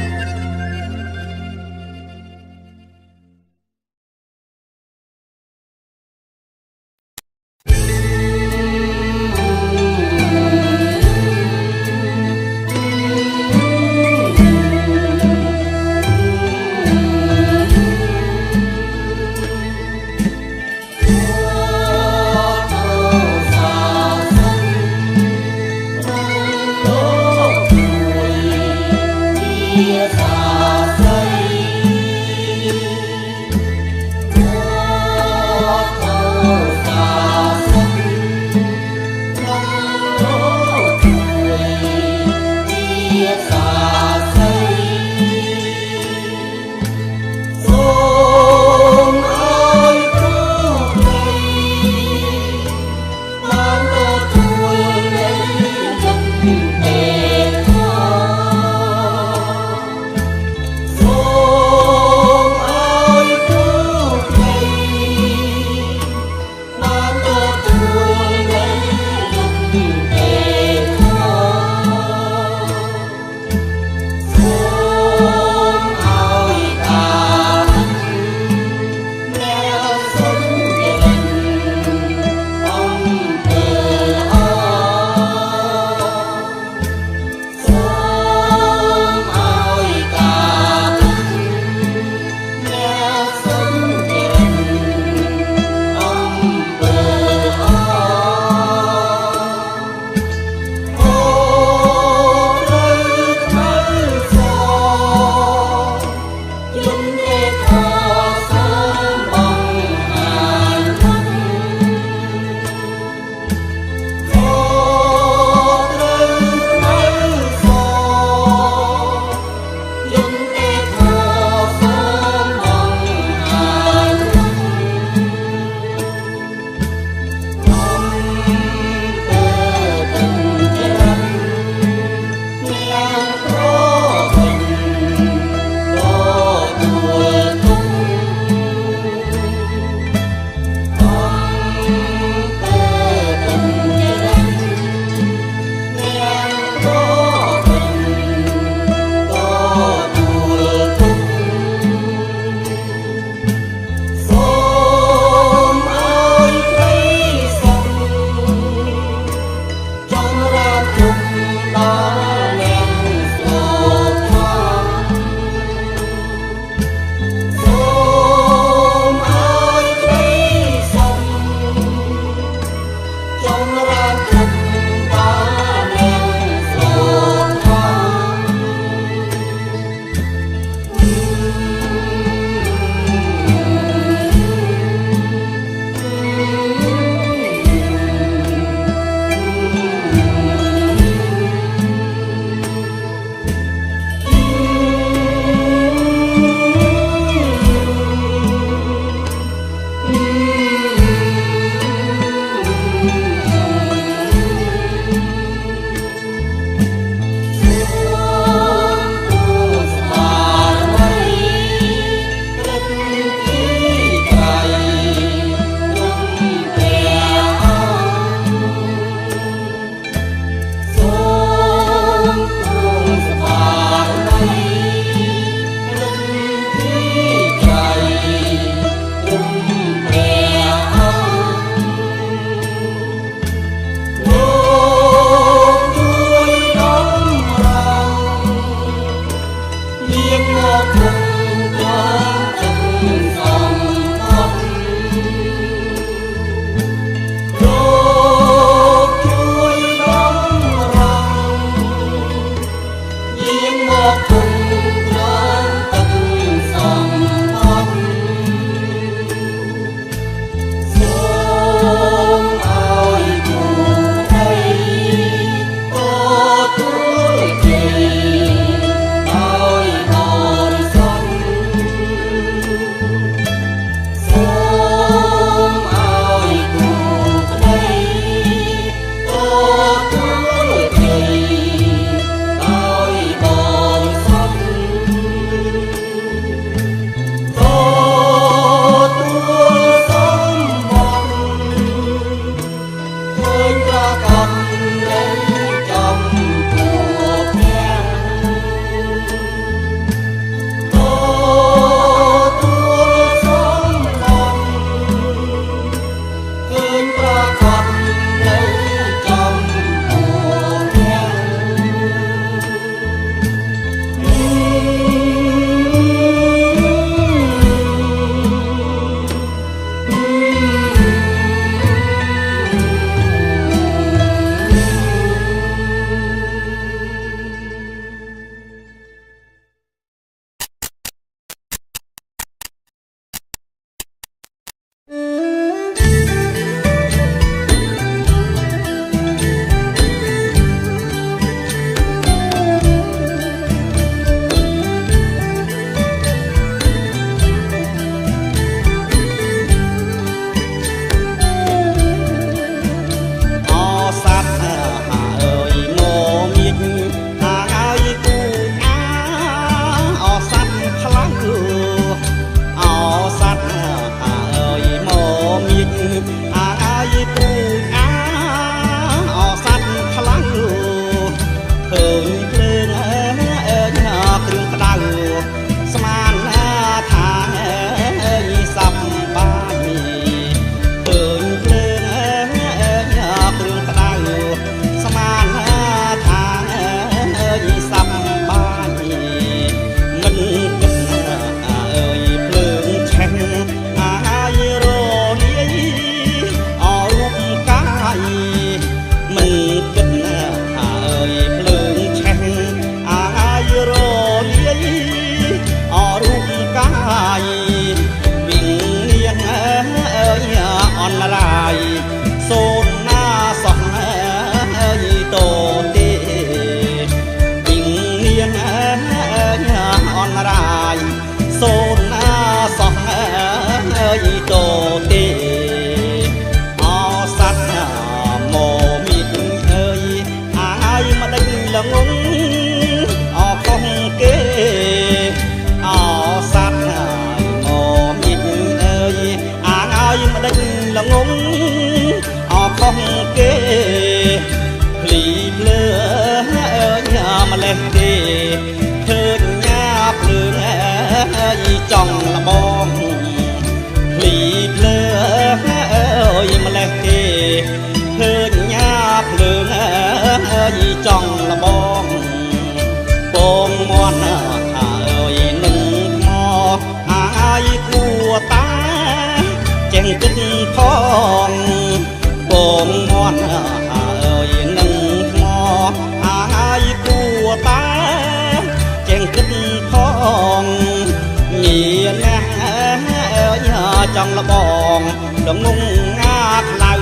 trong là bòn đừng ngung ngát lại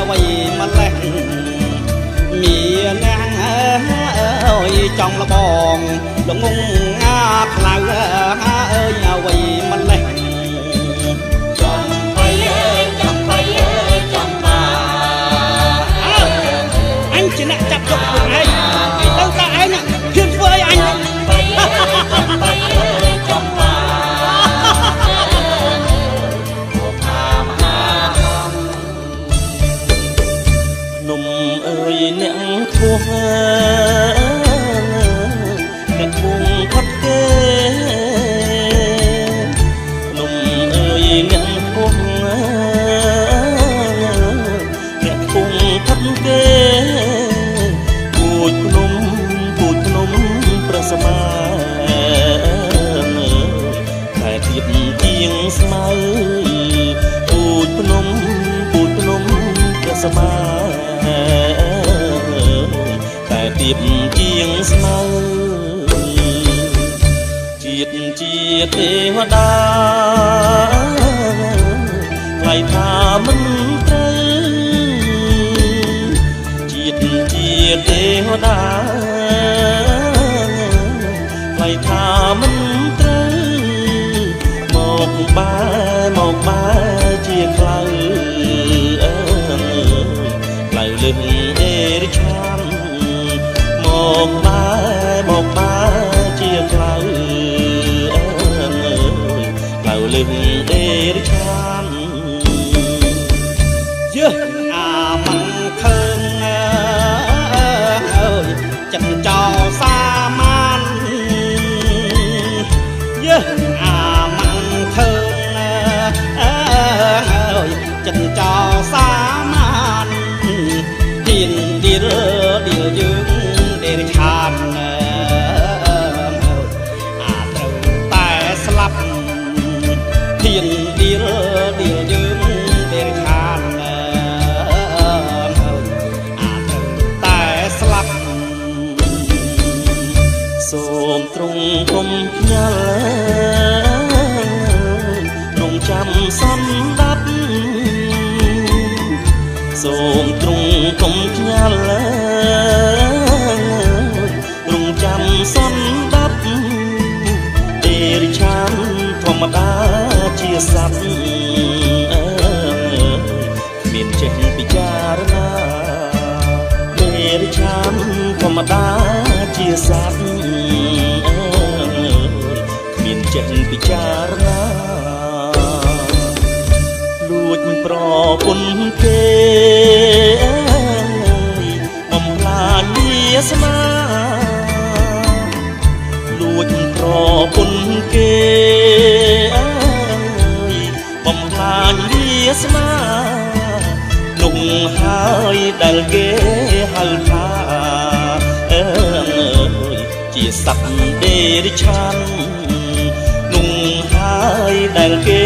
quay mà lên mía ngang ơi trong là bòn đừng ngung ngát lại quay mà lên trong bay bà anh chỉ nặng chặt chọc của anh đâu cả anh ạ tuyệt vời anh nẹn thuốc kẹt buông thoát kê nùng ơi nẹn thuốc kẹt buông thoát kê bụi nôm prasama tại tiệp chiêng smai bụi nôm prasama tiệp chiêng smau chiết thế hoa đá ngày tha mân រិឆានយេអាមិនឃើញអើយចិនចោលសាមានយេអាមិនឃើញអើយចិនចោលសាមានទៀនទីរឌីលយើងដេរិឆានទៀនឌីលយើងដេរិឆានតែស្លាប់សូមទ្រង់កុំខ្ញាល់រងចាំសន្តាប់សូមទ្រង់កុំខ្ញាល់រងចាំសន្តាប់ដេរិឆានធម្មតាជាសត្វគ្មានចេះពិចារណាដេរិឆានធម្មតាជាសត្វគ្មានចេះពិចារណាលួចប្រពន្ធគេបំផ្លាញវាសនាលួចប្រពន្ធគេបំផ្លាញវាសនានោះហើយដែលគេហៅថាជាសត្វដេរិឆាននោះហើយដែលគេ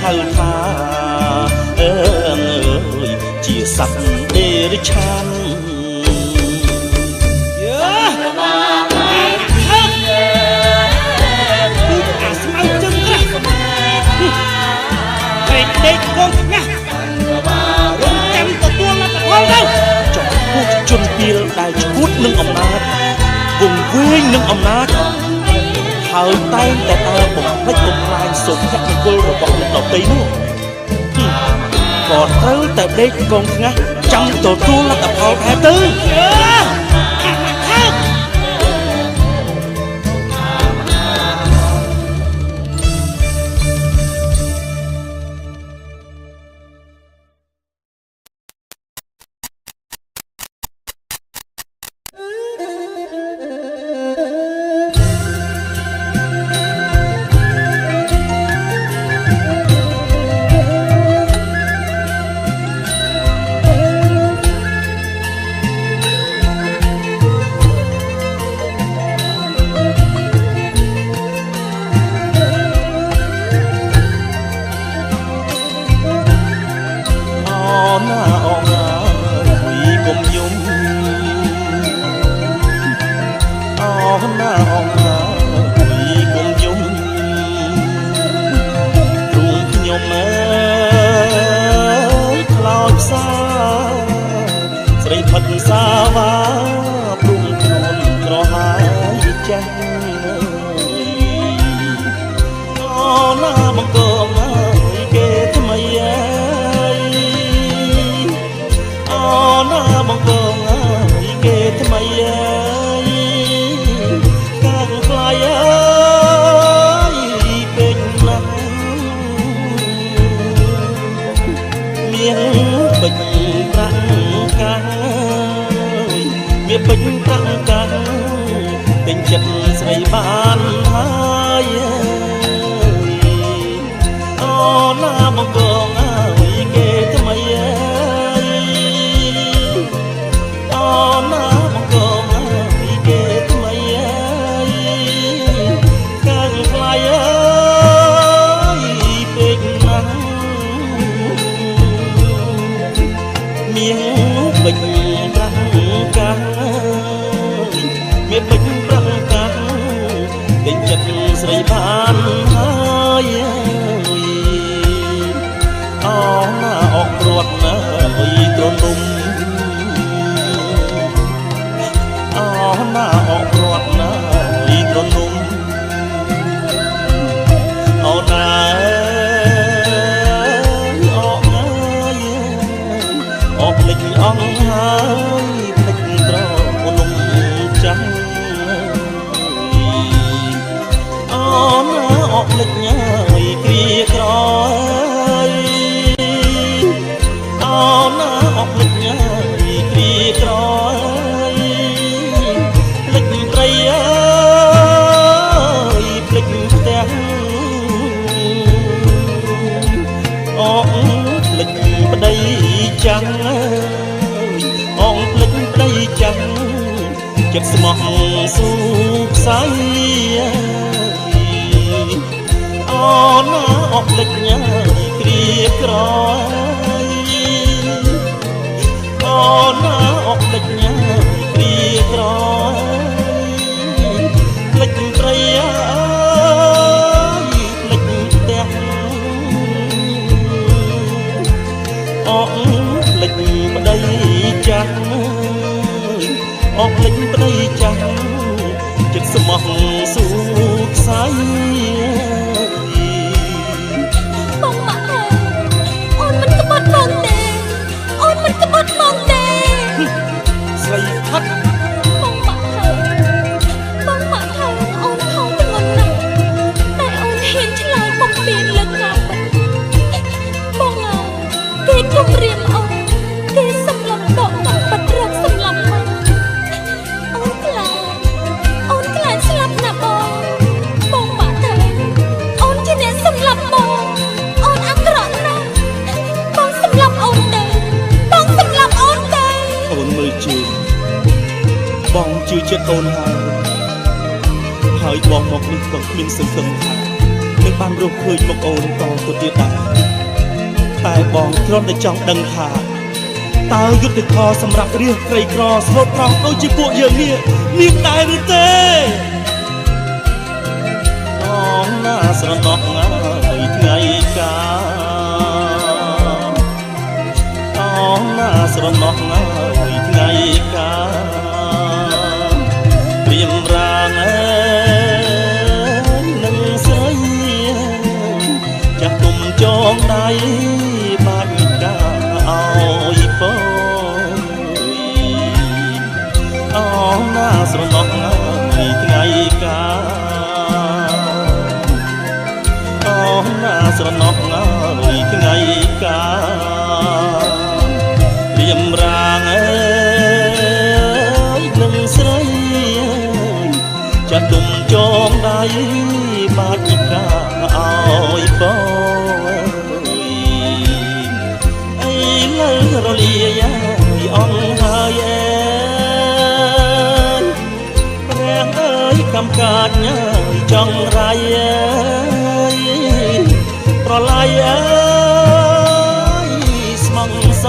ហៅថាជាសត្វដេរិឆានដេកកងណារងចាំទទួលលទ្ធផលទៅចុះពួកជនពីលដែលឈួតនឹងអំណាចវង្វេងនឹងអំណាចហើយតែងតែដើរបំផ្លិចបំផ្លាញសុភមង្គលរបស់អ្នកដទៃនោះក៏ត្រូវតែដេកកងណាចាំទទួលលទ្ធផលថែមទៅសាវ៉ាព្រំខ្លួនក្រហាយចាស់អូណាបង្កងគេថ្មីអូណាបង្កងគេថ្មីកាងខ្លាយពេកណាស់មានពេញប្រាំងកាវាពេញប្រាំងកាទិញចិត្តស្រីបានហើយអូណាបង្កងគេថ្មីអូណាបង្កងគេថ្មីកាងខ្លាយពេកណាស់មានពេញប្រាំងកាមានពេញប្រាំងកាទិញចិត្តស្រីបានហើយ អងភ្លេចប្តីចាំងអងភ្លេចប្តីចាំងចិត្តស្មោះស៊ូផ្សាយអូនណាអងភ្លេចញ៉ាយគ្រាក្រយអូនណាអងភ្លេចញ៉ាយគ្រាក្រយភ្លេចព្រៃភ្លេចផ្ទះអងភ្លេចប្តីចាស់អងភ្លេចប្តីចាស់ចិត្តស្មោះស៊ូខ្សាយបងមកទេអូនមិនក្បត់បងទេអូនមិនក្បត់បងទេស្រីផាត់បងមកទេបងមកទេអូនខំទៅមុនណាស់តែអូនហ៊ានឆ្លើយបំពេញលើការពិតបងអើយគេគំរាមអូនគេសម្លឹងដកមកបាត់រកសម្លាប់មកអូនខ្លាចស្លាប់ណាបងមកទេអូនជាអ្នកសម្លាប់បងអូនអាក្រក់ណាស់បងសម្លាប់អូនទេបងសម្លាប់អូនទេអូនមើលជឿបងជឿចិត្តអូនហើយបងមកនេះបងគ្មានសង្ឃឹមថានឹងបានរកឃើញមកអូនតទៅទៀតដែរតែបងគ្រាន់តែចង់ដឹងថាតើយុទ្ធធរសម្រាប់រាជក្រីក្រស្លូតត្រង់ដូចជាពួកយើងនេះមានដែរឬទេអងណាស្រណោះហើយថ្ងៃកាអងណាស្រណោះហើយថ្ងៃកាព្រៀមរាងនឹងស្រីចាស់ទុំចងដៃបាច់កាឲ្យបងអងណាស្រណោះហើយថ្ងៃកាអងណាស្រណោះហើយថ្ងៃកាព្រៀមរាងនឹងស្រីចាស់ទុំចងដៃបាច់កាឲ្យបងអីលើរលាយអងហើយព្រះអើយកំកាចញ៉ាយចង់រាយប្រឡាយស្មងស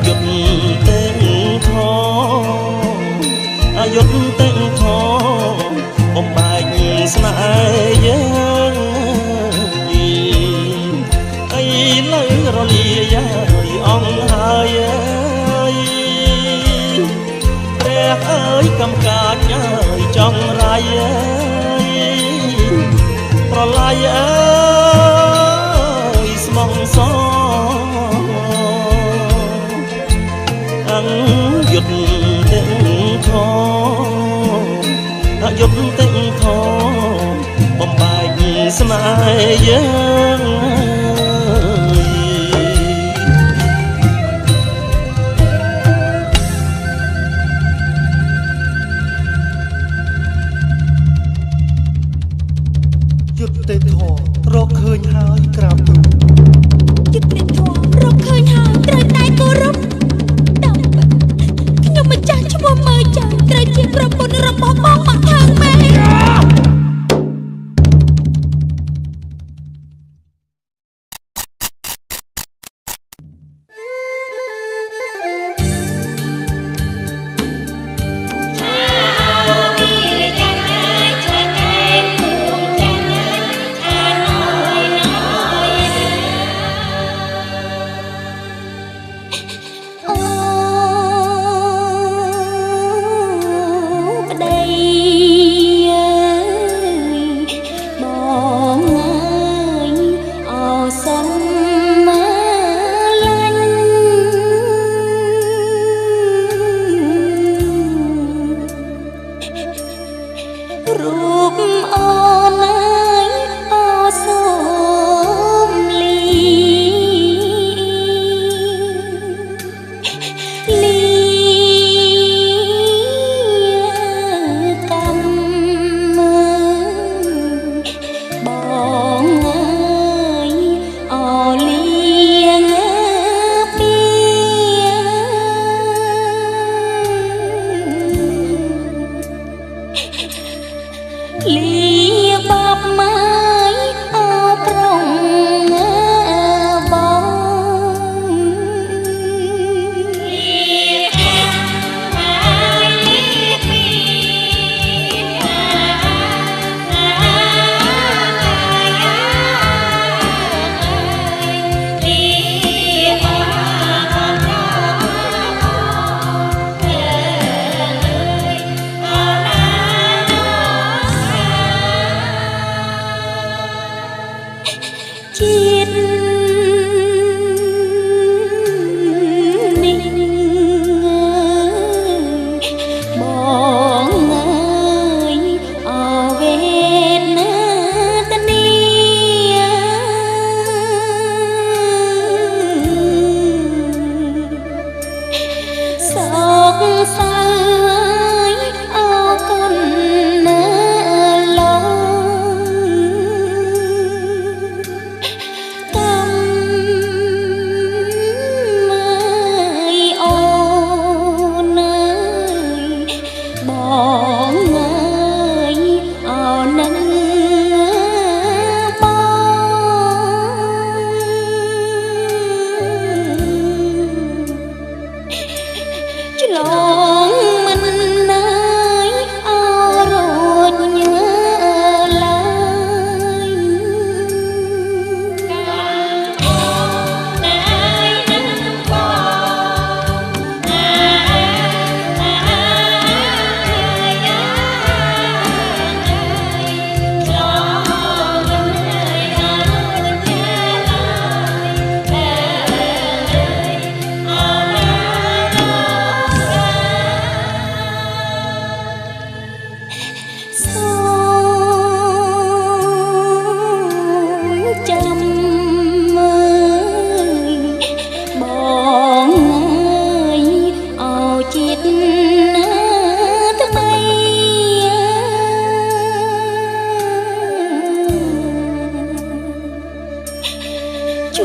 យុទ្ធទាំងធយុទ្ធទាំងធបំបែកស្នេហ៍យើងអីនៅរលាយអងហើយព្រះអើយកំកាចញ៉ាយចង់រាយប្រឡាយស្មងសយុទ្ធទាំងធយុទ្ធទាំងធបំបែកស្នេហ៍យើងយុទ្ធទេធរកឃើញហើយក្រាបទូលយុទ្ធទេធរកឃើញហើយត្រូវតែគោរពដល់ខ្ញុំម្ចាស់ឈ្មោះមើលចៅត្រូវជាប្រពន្ធរបស់បងមកថើងម៉ែអូប្តី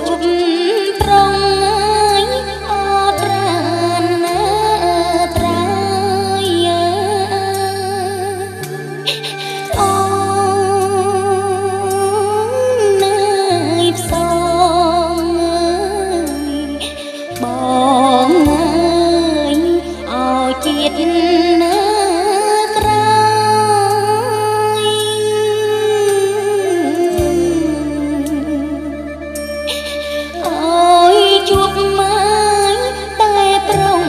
បត្រង់អត្រានត្រាយអូននៅផ្សងបងអើយឲ្យជាតិណាក្រោយអើយជួបមកតែប្រង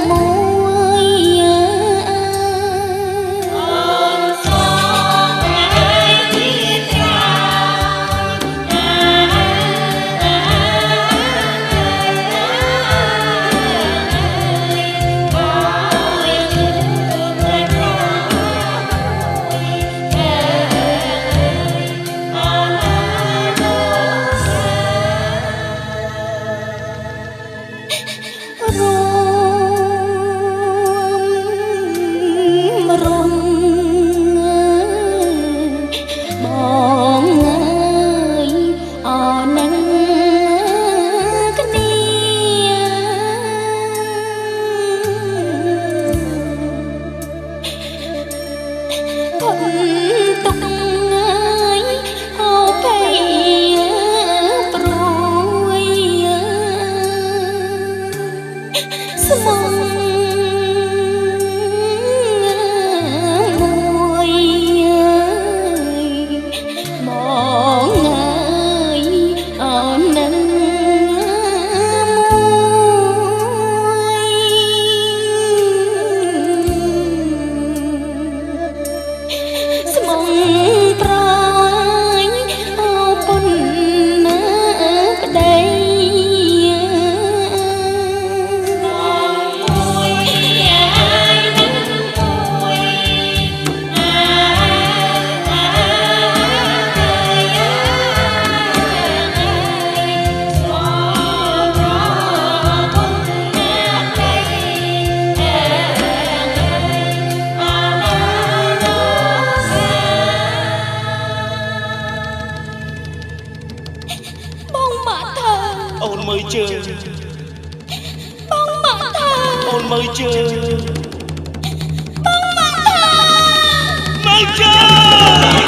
មួយអូនសងឲ្យជាតិក្រោយរំបងអើយអនឹងគ្នាផុតទុកអើយអោភ័យព្រួយស្មងមួយបងអើយអូននឹងស្មងប្រយអោពុនណាប្តីបងមកថា អូនមើលជើង បងមកថា អូនមើលជើង បងមកថា មើលជើង